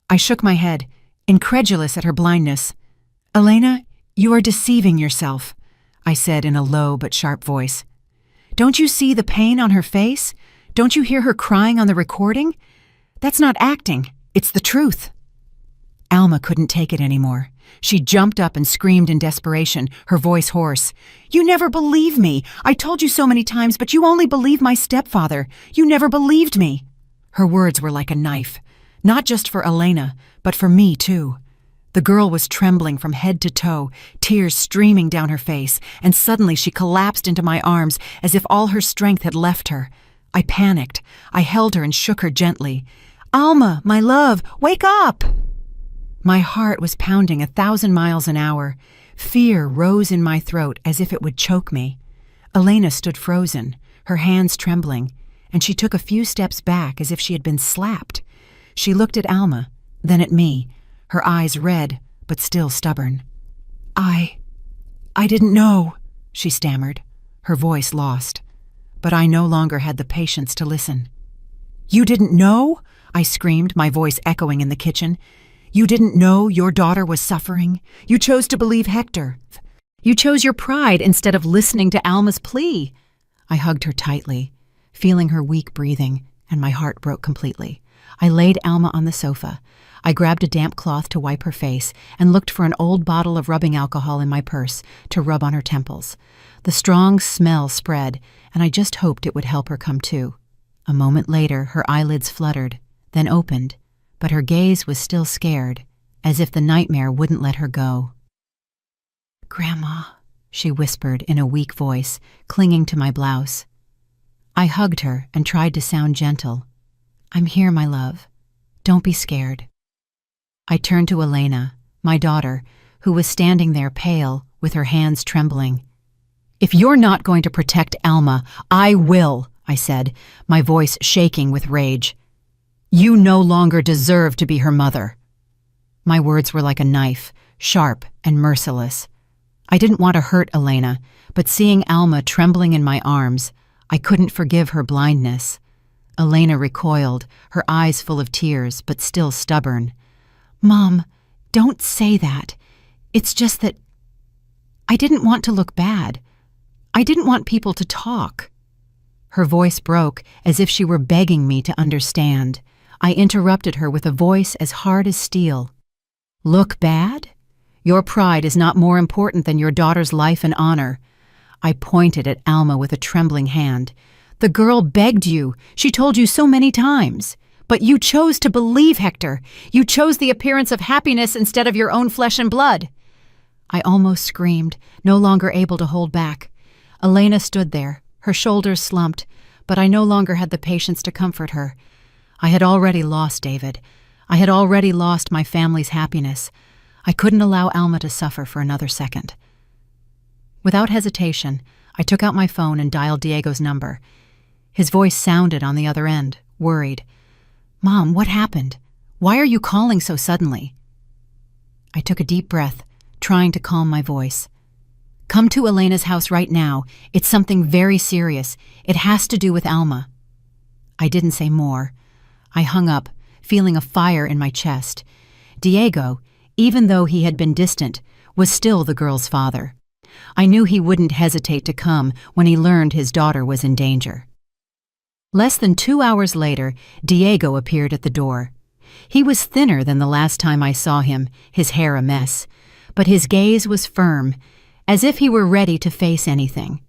I shook my head, incredulous at her blindness. "Elena, you are deceiving yourself," I said in a low but sharp voice. "Don't you see the pain on her face? Don't you hear her crying on the recording? That's not acting, it's the truth." Alma couldn't take it anymore. She jumped up and screamed in desperation, her voice hoarse. "You never believe me! I told you so many times, but you only believe my stepfather. You never believed me!" Her words were like a knife, not just for Elena, but for me too. The girl was trembling from head to toe, tears streaming down her face, and suddenly she collapsed into my arms as if all her strength had left her. I panicked. I held her and shook her gently. "Alma, my love, wake up!" My heart was pounding 1,000 miles an hour. Fear rose in my throat as if it would choke me. Elena stood frozen, her hands trembling, and she took a few steps back as if she had been slapped. She looked at Alma, then at me, her eyes red but still stubborn. I didn't know," she stammered, her voice lost. But I no longer had the patience to listen. "You didn't know?" I screamed, my voice echoing in the kitchen. "You didn't know your daughter was suffering? You chose to believe Hector. You chose your pride instead of listening to Alma's plea." I hugged her tightly, feeling her weak breathing, and my heart broke completely. I laid Alma on the sofa. I grabbed a damp cloth to wipe her face and looked for an old bottle of rubbing alcohol in my purse to rub on her temples. The strong smell spread, and I just hoped it would help her come to. A moment later, her eyelids fluttered, then opened, but her gaze was still scared, as if the nightmare wouldn't let her go. "Grandma," she whispered in a weak voice, clinging to my blouse. I hugged her and tried to sound gentle. "I'm here, my love. Don't be scared." I turned to Elena, my daughter, who was standing there pale, with her hands trembling. "If you're not going to protect Alma, I will," I said, my voice shaking with rage. "You no longer deserve to be her mother." My words were like a knife, sharp and merciless. I didn't want to hurt Elena, but seeing Alma trembling in my arms, I couldn't forgive her blindness. Elena recoiled, her eyes full of tears, but still stubborn. "Mom, don't say that. It's just that I didn't want to look bad. I didn't want people to talk." Her voice broke as if she were begging me to understand. I interrupted her with a voice as hard as steel. "Look bad? Your pride is not more important than your daughter's life and honor." I pointed at Alma with a trembling hand. "The girl begged you. She told you so many times. But you chose to believe Hector. You chose the appearance of happiness instead of your own flesh and blood." I almost screamed, no longer able to hold back. Elena stood there, her shoulders slumped, but I no longer had the patience to comfort her. I had already lost David. I had already lost my family's happiness. I couldn't allow Alma to suffer for another second. Without hesitation, I took out my phone and dialed Diego's number. His voice sounded on the other end, worried. "Mom, what happened? Why are you calling so suddenly?" I took a deep breath, trying to calm my voice. "Come to Elena's house right now. It's something very serious. It has to do with Alma." I didn't say more. I hung up, feeling a fire in my chest. Diego, even though he had been distant, was still the girl's father. I knew he wouldn't hesitate to come when he learned his daughter was in danger. Less than 2 hours later, Diego appeared at the door. He was thinner than the last time I saw him, his hair a mess, but his gaze was firm, as if he were ready to face anything.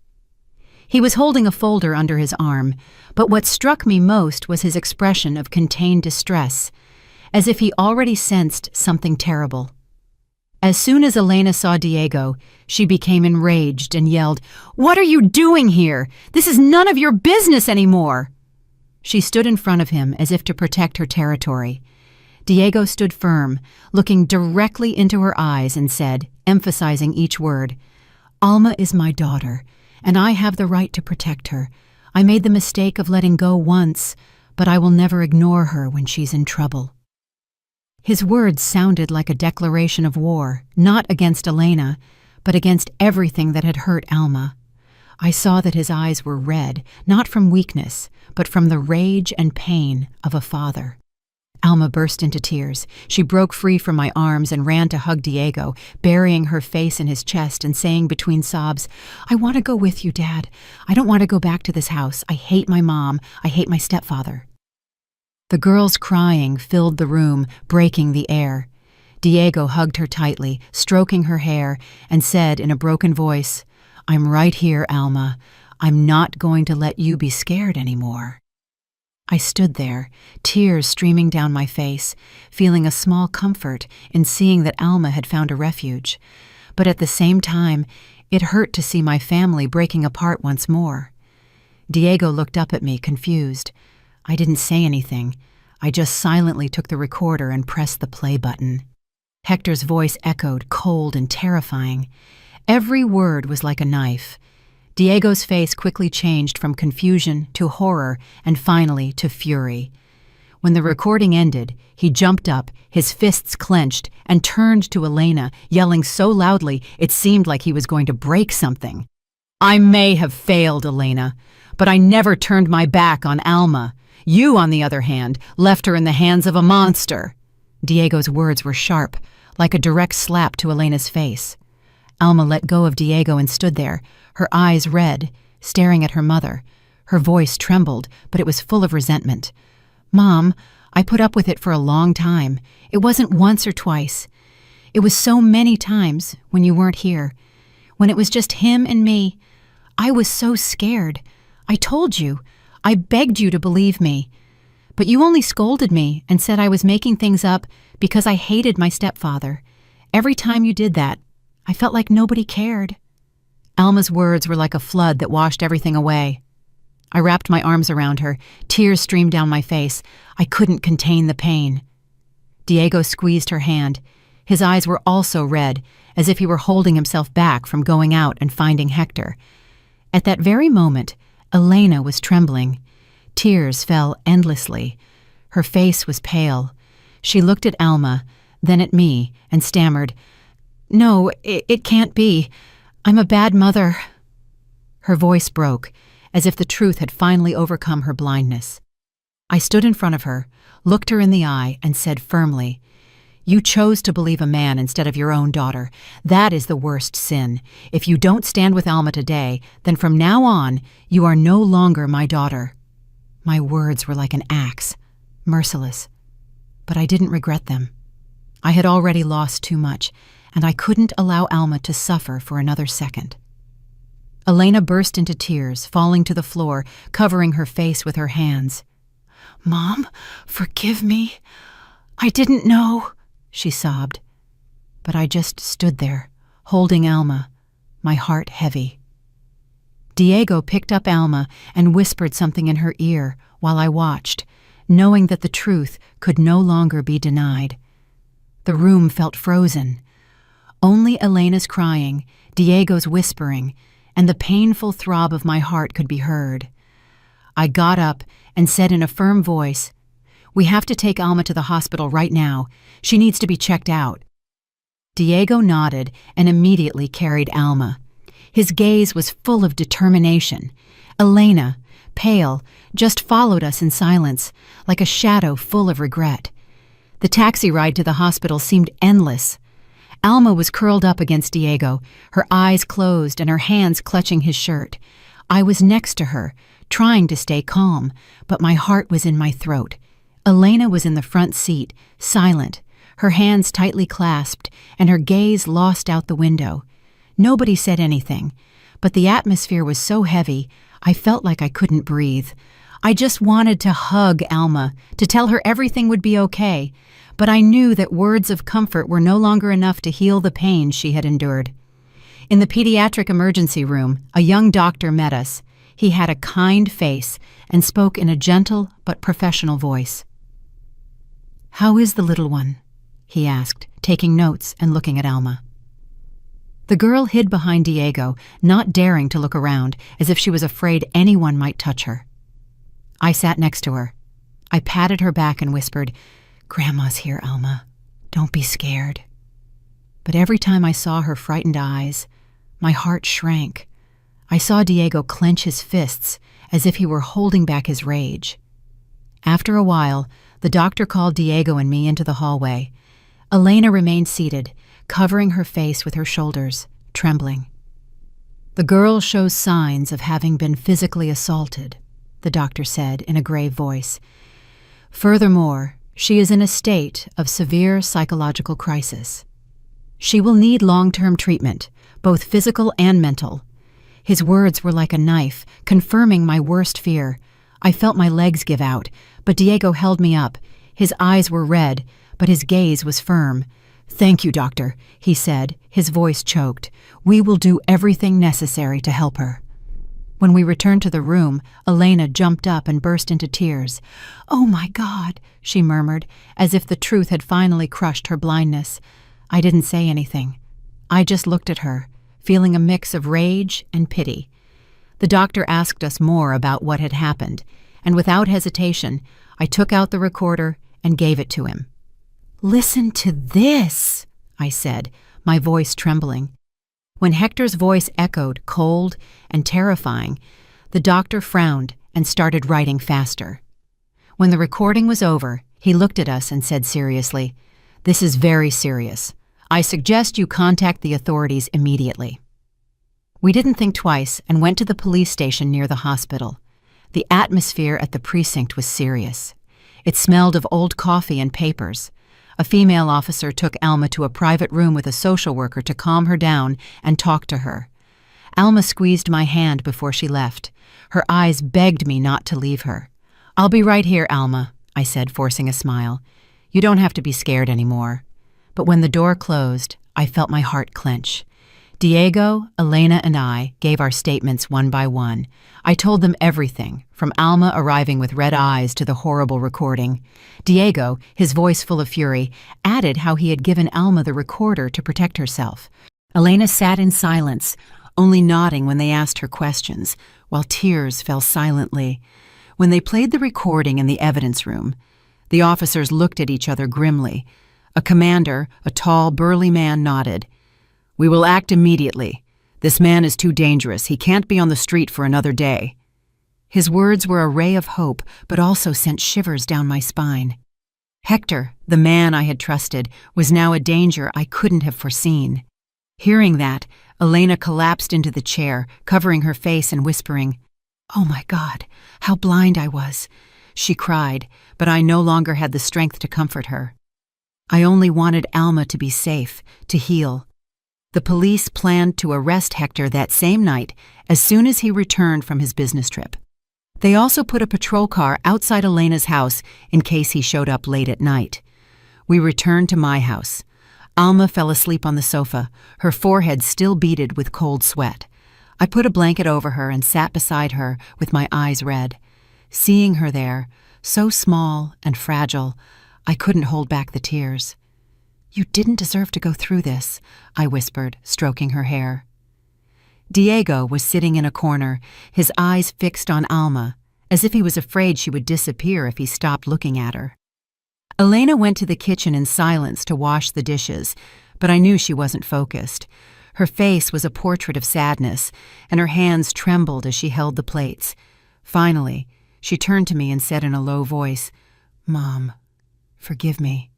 He was holding a folder under his arm, but what struck me most was his expression of contained distress, as if he already sensed something terrible. As soon as Elena saw Diego, she became enraged and yelled, "What are you doing here? This is none of your business anymore!" She stood in front of him as if to protect her territory. Diego stood firm, looking directly into her eyes and said, emphasizing each word, "Alma is my daughter, and I have the right to protect her. I made the mistake of letting go once, but I will never ignore her when she's in trouble." His words sounded like a declaration of war, not against Elena, but against everything that had hurt Alma. I saw that his eyes were red, not from weakness, but from the rage and pain of a father. Alma burst into tears. She broke free from my arms and ran to hug Diego, burying her face in his chest and saying between sobs, "I want to go with you, Dad. I don't want to go back to this house. I hate my mom. I hate my stepfather." The girls crying filled the room, breaking the air. Diego hugged her tightly, stroking her hair, and said in a broken voice, "I'm right here, Alma. I'm not going to let you be scared anymore." I stood there, tears streaming down my face, feeling a small comfort in seeing that Alma had found a refuge. But at the same time, it hurt to see my family breaking apart once more. Diego looked up at me, confused. I didn't say anything. I just silently took the recorder and pressed the play button. Hector's voice echoed, cold and terrifying. Every word was like a knife. Diego's face quickly changed from confusion to horror and finally to fury. When the recording ended, he jumped up, his fists clenched, and turned to Elena, yelling so loudly it seemed like he was going to break something. "I may have failed, Elena, but I never turned my back on Alma. You, on the other hand, left her in the hands of a monster." Diego's words were sharp, like a direct slap to Elena's face. Alma let go of Diego and stood there, her eyes red, staring at her mother. Her voice trembled, but it was full of resentment. "Mom, I put up with it for a long time. It wasn't once or twice. It was so many times when you weren't here. When it was just him and me. I was so scared. I told you. I begged you to believe me. But you only scolded me and said I was making things up because I hated my stepfather. Every time you did that, I felt like nobody cared." Alma's words were like a flood that washed everything away. I wrapped my arms around her. Tears streamed down my face. I couldn't contain the pain. Diego squeezed her hand. His eyes were also red, as if he were holding himself back from going out and finding Hector. At that very moment, Elena was trembling. Tears fell endlessly. Her face was pale. She looked at Alma, then at me, and stammered, "No, it can't be. I'm a bad mother." Her voice broke, as if the truth had finally overcome her blindness. I stood in front of her, looked her in the eye, and said firmly, "You chose to believe a man instead of your own daughter. That is the worst sin. If you don't stand with Alma today, then from now on, you are no longer my daughter." My words were like an axe, merciless, but I didn't regret them. I had already lost too much, and I couldn't allow Alma to suffer for another second. Elena burst into tears, falling to the floor, covering her face with her hands. "Mom, forgive me. I didn't know," she sobbed. But I just stood there, holding Alma, my heart heavy. Diego picked up Alma and whispered something in her ear while I watched, knowing that the truth could no longer be denied. The room felt frozen. Only Elena's crying, Diego's whispering, and the painful throb of my heart could be heard. I got up and said in a firm voice, "We have to take Alma to the hospital right now. She needs to be checked out." Diego nodded and immediately carried Alma. His gaze was full of determination. Elena, pale, just followed us in silence, like a shadow full of regret. The taxi ride to the hospital seemed endless. Alma was curled up against Diego, her eyes closed and her hands clutching his shirt. I was next to her, trying to stay calm, but my heart was in my throat. Elena was in the front seat, silent, her hands tightly clasped and her gaze lost out the window. Nobody said anything, but the atmosphere was so heavy, I felt like I couldn't breathe. I just wanted to hug Alma, to tell her everything would be okay, but I knew that words of comfort were no longer enough to heal the pain she had endured. In the pediatric emergency room, a young doctor met us. He had a kind face and spoke in a gentle but professional voice. "How is the little one?" he asked, taking notes and looking at Alma. The girl hid behind Diego, not daring to look around, as if she was afraid anyone might touch her. I sat next to her. I patted her back and whispered, "Grandma's here, Alma. Don't be scared." But every time I saw her frightened eyes, my heart shrank. I saw Diego clench his fists, as if he were holding back his rage. After a while, The doctor called Diego and me into the hallway. Elena remained seated, covering her face with her shoulders, trembling. "The girl shows signs of having been physically assaulted," the doctor said in a grave voice. "Furthermore, she is in a state of severe psychological crisis. She will need long-term treatment, both physical and mental." His words were like a knife, confirming my worst fear. I felt my legs give out, but Diego held me up. His eyes were red, but his gaze was firm. "Thank you, doctor," he said, his voice choked. "We will do everything necessary to help her." When we returned to the room, Elena jumped up and burst into tears. "Oh my God," she murmured, as if the truth had finally crushed her blindness. I didn't say anything. I just looked at her, feeling a mix of rage and pity. The doctor asked us more about what had happened, and without hesitation, I took out the recorder and gave it to him. "Listen to this," I said, my voice trembling. When Hector's voice echoed, cold and terrifying, the doctor frowned and started writing faster. When the recording was over, he looked at us and said seriously, "This is very serious. I suggest you contact the authorities immediately." We didn't think twice and went to the police station near the hospital. The atmosphere at the precinct was serious. It smelled of old coffee and papers. A female officer took Alma to a private room with a social worker to calm her down and talk to her. Alma squeezed my hand before she left. Her eyes begged me not to leave her. "I'll be right here, Alma," I said, forcing a smile. "You don't have to be scared anymore." But when the door closed, I felt my heart clench. Diego, Elena, and I gave our statements one by one. I told them everything, from Alma arriving with red eyes to the horrible recording. Diego, his voice full of fury, added how he had given Alma the recorder to protect herself. Elena sat in silence, only nodding when they asked her questions, while tears fell silently. When they played the recording in the evidence room, the officers looked at each other grimly. A commander, a tall, burly man, nodded. "We will act immediately. This man is too dangerous. He can't be on the street for another day." His words were a ray of hope, but also sent shivers down my spine. Hector, the man I had trusted, was now a danger I couldn't have foreseen. Hearing that, Elena collapsed into the chair, covering her face and whispering, "Oh my God, how blind I was." She cried, but I no longer had the strength to comfort her. I only wanted Alma to be safe, to heal. The police planned to arrest Hector that same night, as soon as he returned from his business trip. They also put a patrol car outside Elena's house in case he showed up late at night. We returned to my house. Alma fell asleep on the sofa, her forehead still beaded with cold sweat. I put a blanket over her and sat beside her with my eyes red. Seeing her there, so small and fragile, I couldn't hold back the tears. "You didn't deserve to go through this," I whispered, stroking her hair. Diego was sitting in a corner, his eyes fixed on Alma, as if he was afraid she would disappear if he stopped looking at her. Elena went to the kitchen in silence to wash the dishes, but I knew she wasn't focused. Her face was a portrait of sadness, and her hands trembled as she held the plates. Finally, she turned to me and said in a low voice, "Mom, forgive me.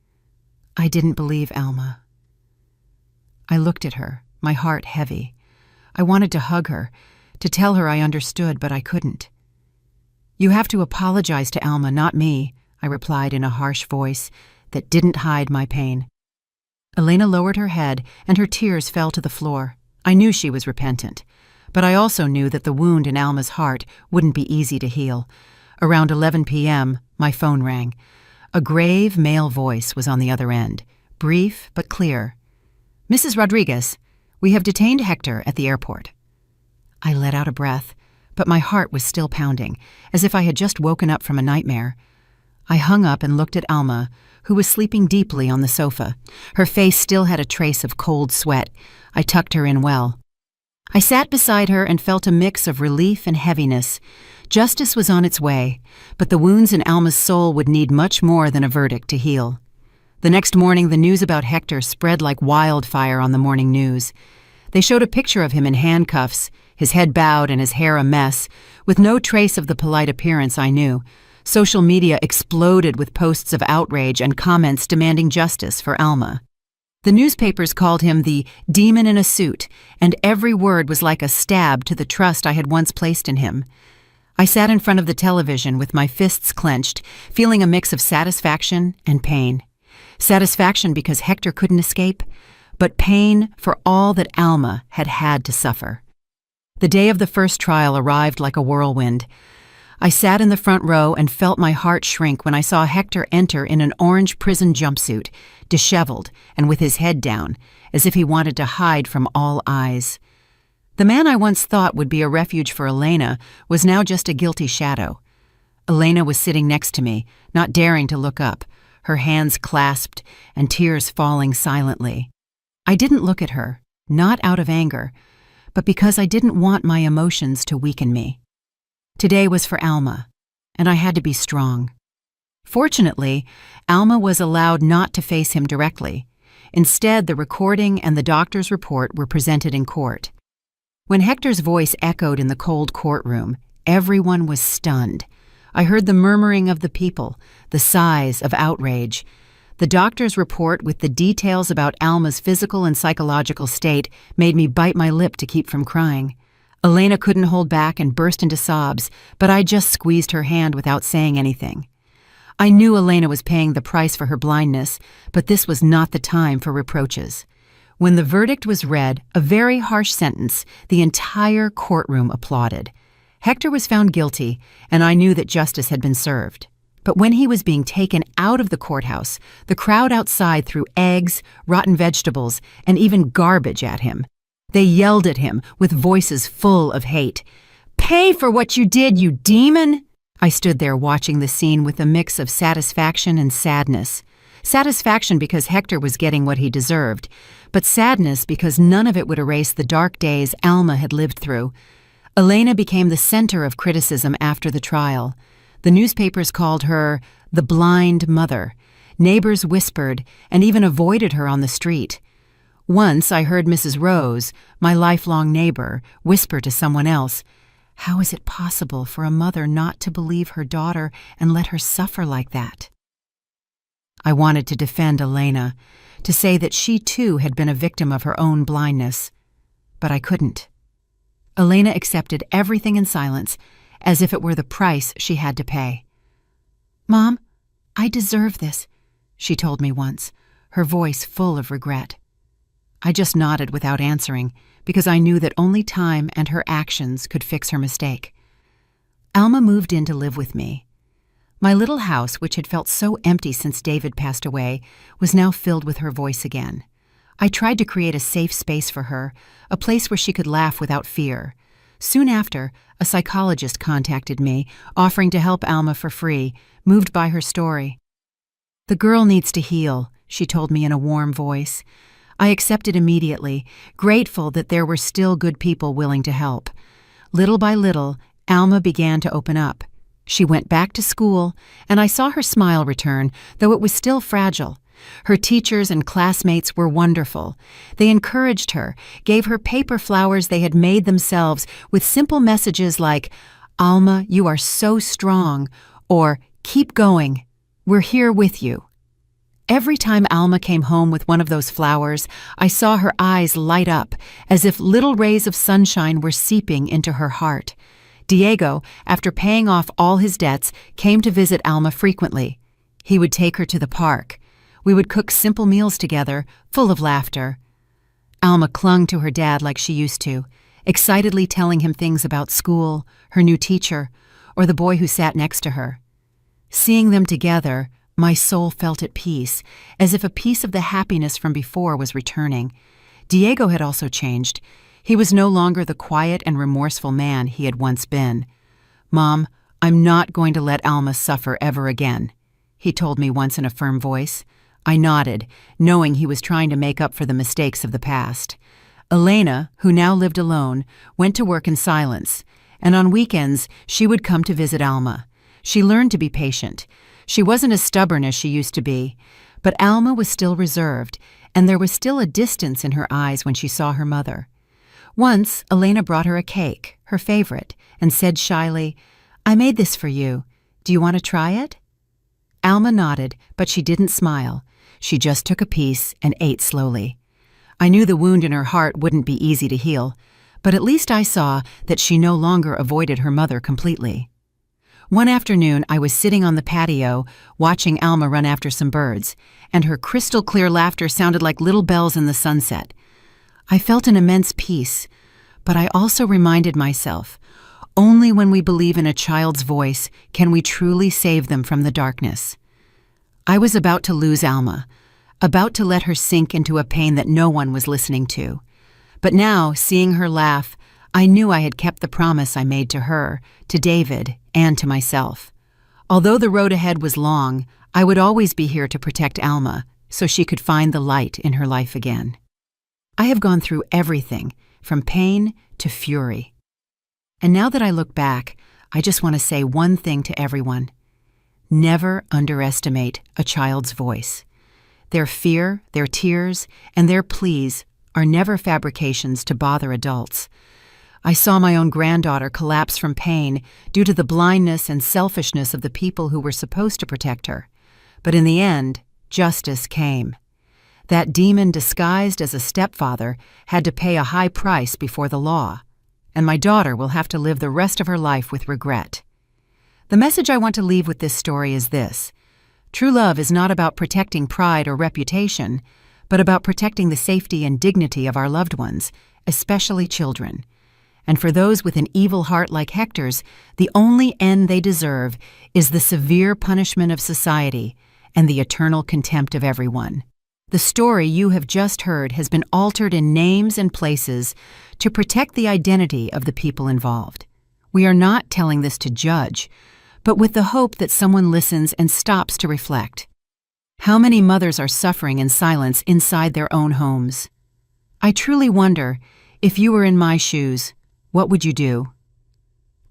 I didn't believe Alma." I looked at her, my heart heavy. I wanted to hug her, to tell her I understood, but I couldn't. "You have to apologize to Alma, not me," I replied in a harsh voice that didn't hide my pain. Elena lowered her head, and her tears fell to the floor. I knew she was repentant, but I also knew that the wound in Alma's heart wouldn't be easy to heal. Around 11 p.m., my phone rang. A grave male voice was on the other end, brief but clear. "Mrs. Rodriguez, we have detained Hector at the airport." I let out a breath, but my heart was still pounding, as if I had just woken up from a nightmare. I hung up and looked at Alma, who was sleeping deeply on the sofa. Her face still had a trace of cold sweat. I tucked her in well. I sat beside her and felt a mix of relief and heaviness. Justice was on its way, but the wounds in Alma's soul would need much more than a verdict to heal. The next morning, the news about Hector spread like wildfire on the morning news. They showed a picture of him in handcuffs, his head bowed and his hair a mess, with no trace of the polite appearance I knew. Social media exploded with posts of outrage and comments demanding justice for Alma. The newspapers called him the demon in a suit, and every word was like a stab to the trust I had once placed in him. I sat in front of the television with my fists clenched, feeling a mix of satisfaction and pain. Satisfaction because Hector couldn't escape, but pain for all that Alma had had to suffer. The day of the first trial arrived like a whirlwind. I sat in the front row and felt my heart shrink when I saw Hector enter in an orange prison jumpsuit, disheveled and with his head down, as if he wanted to hide from all eyes. The man I once thought would be a refuge for Elena was now just a guilty shadow. Elena was sitting next to me, not daring to look up, her hands clasped and tears falling silently. I didn't look at her, not out of anger, but because I didn't want my emotions to weaken me. Today was for Alma, and I had to be strong. Fortunately, Alma was allowed not to face him directly. Instead, the recording and the doctor's report were presented in court. When Hector's voice echoed in the cold courtroom, everyone was stunned. I heard the murmuring of the people, the sighs of outrage. The doctor's report with the details about Alma's physical and psychological state made me bite my lip to keep from crying. Elena couldn't hold back and burst into sobs, but I just squeezed her hand without saying anything. I knew Elena was paying the price for her blindness, but this was not the time for reproaches. When the verdict was read, a very harsh sentence, the entire courtroom applauded. Hector was found guilty, and I knew that justice had been served. But when he was being taken out of the courthouse, the crowd outside threw eggs, rotten vegetables, and even garbage at him. They yelled at him with voices full of hate. "Pay for what you did, you demon!" I stood there watching the scene with a mix of satisfaction and sadness. Satisfaction because Hector was getting what he deserved, but sadness because none of it would erase the dark days Alma had lived through. Elena became the center of criticism after the trial. The newspapers called her the blind mother. Neighbors whispered and even avoided her on the street. Once I heard Mrs. Rose, my lifelong neighbor, whisper to someone else, "How is it possible for a mother not to believe her daughter and let her suffer like that?" I wanted to defend Elena, to say that she too had been a victim of her own blindness, but I couldn't. Elena accepted everything in silence, as if it were the price she had to pay. "Mom, I deserve this," she told me once, her voice full of regret. I just nodded without answering, because I knew that only time and her actions could fix her mistake. Alma moved in to live with me. My little house, which had felt so empty since David passed away, was now filled with her voice again. I tried to create a safe space for her, a place where she could laugh without fear. Soon after, a psychologist contacted me, offering to help Alma for free, moved by her story. "The girl needs to heal," she told me in a warm voice. I accepted immediately, grateful that there were still good people willing to help. Little by little, Alma began to open up. She went back to school, and I saw her smile return, though it was still fragile. Her teachers and classmates were wonderful. They encouraged her, gave her paper flowers they had made themselves with simple messages like, "Alma, you are so strong," or "Keep going, we're here with you." Every time Alma came home with one of those flowers, I saw her eyes light up, as if little rays of sunshine were seeping into her heart. Diego, after paying off all his debts, came to visit Alma frequently. He would take her to the park. We would cook simple meals together, full of laughter. Alma clung to her dad like she used to, excitedly telling him things about school, her new teacher, or the boy who sat next to her. Seeing them together, my soul felt at peace, as if a piece of the happiness from before was returning. Diego had also changed. He was no longer the quiet and remorseful man he had once been. "Mom, I'm not going to let Alma suffer ever again," he told me once in a firm voice. I nodded, knowing he was trying to make up for the mistakes of the past. Elena, who now lived alone, went to work in silence, and on weekends she would come to visit Alma. She learned to be patient. She wasn't as stubborn as she used to be, but Alma was still reserved, and there was still a distance in her eyes when she saw her mother. Once, Elena brought her a cake, her favorite, and said shyly, "I made this for you. Do you want to try it?" Alma nodded, but she didn't smile. She just took a piece and ate slowly. I knew the wound in her heart wouldn't be easy to heal, but at least I saw that she no longer avoided her mother completely. One afternoon, I was sitting on the patio watching Alma run after some birds, and her crystal-clear laughter sounded like little bells in the sunset. I felt an immense peace, but I also reminded myself, only when we believe in a child's voice can we truly save them from the darkness. I was about to lose Alma, about to let her sink into a pain that no one was listening to. But now, seeing her laugh, I knew I had kept the promise I made to her, to David, and to myself. Although the road ahead was long, I would always be here to protect Alma, so she could find the light in her life again. I have gone through everything, from pain to fury. And now that I look back, I just want to say one thing to everyone. Never underestimate a child's voice. Their fear, their tears, and their pleas are never fabrications to bother adults. I saw my own granddaughter collapse from pain due to the blindness and selfishness of the people who were supposed to protect her. But in the end, justice came. That demon disguised as a stepfather had to pay a high price before the law, and my daughter will have to live the rest of her life with regret. The message I want to leave with this story is this. True love is not about protecting pride or reputation, but about protecting the safety and dignity of our loved ones, especially children. And for those with an evil heart like Hector's, the only end they deserve is the severe punishment of society and the eternal contempt of everyone. The story you have just heard has been altered in names and places to protect the identity of the people involved. We are not telling this to judge, but with the hope that someone listens and stops to reflect. How many mothers are suffering in silence inside their own homes? I truly wonder, if you were in my shoes, what would you do?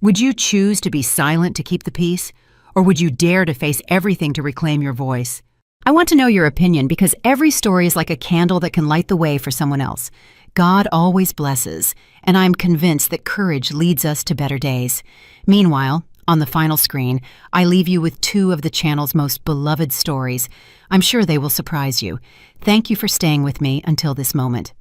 Would you choose to be silent to keep the peace, or would you dare to face everything to reclaim your voice? I want to know your opinion because every story is like a candle that can light the way for someone else. God always blesses, and I'm convinced that courage leads us to better days. Meanwhile, on the final screen, I leave you with two of the channel's most beloved stories. I'm sure they will surprise you. Thank you for staying with me until this moment.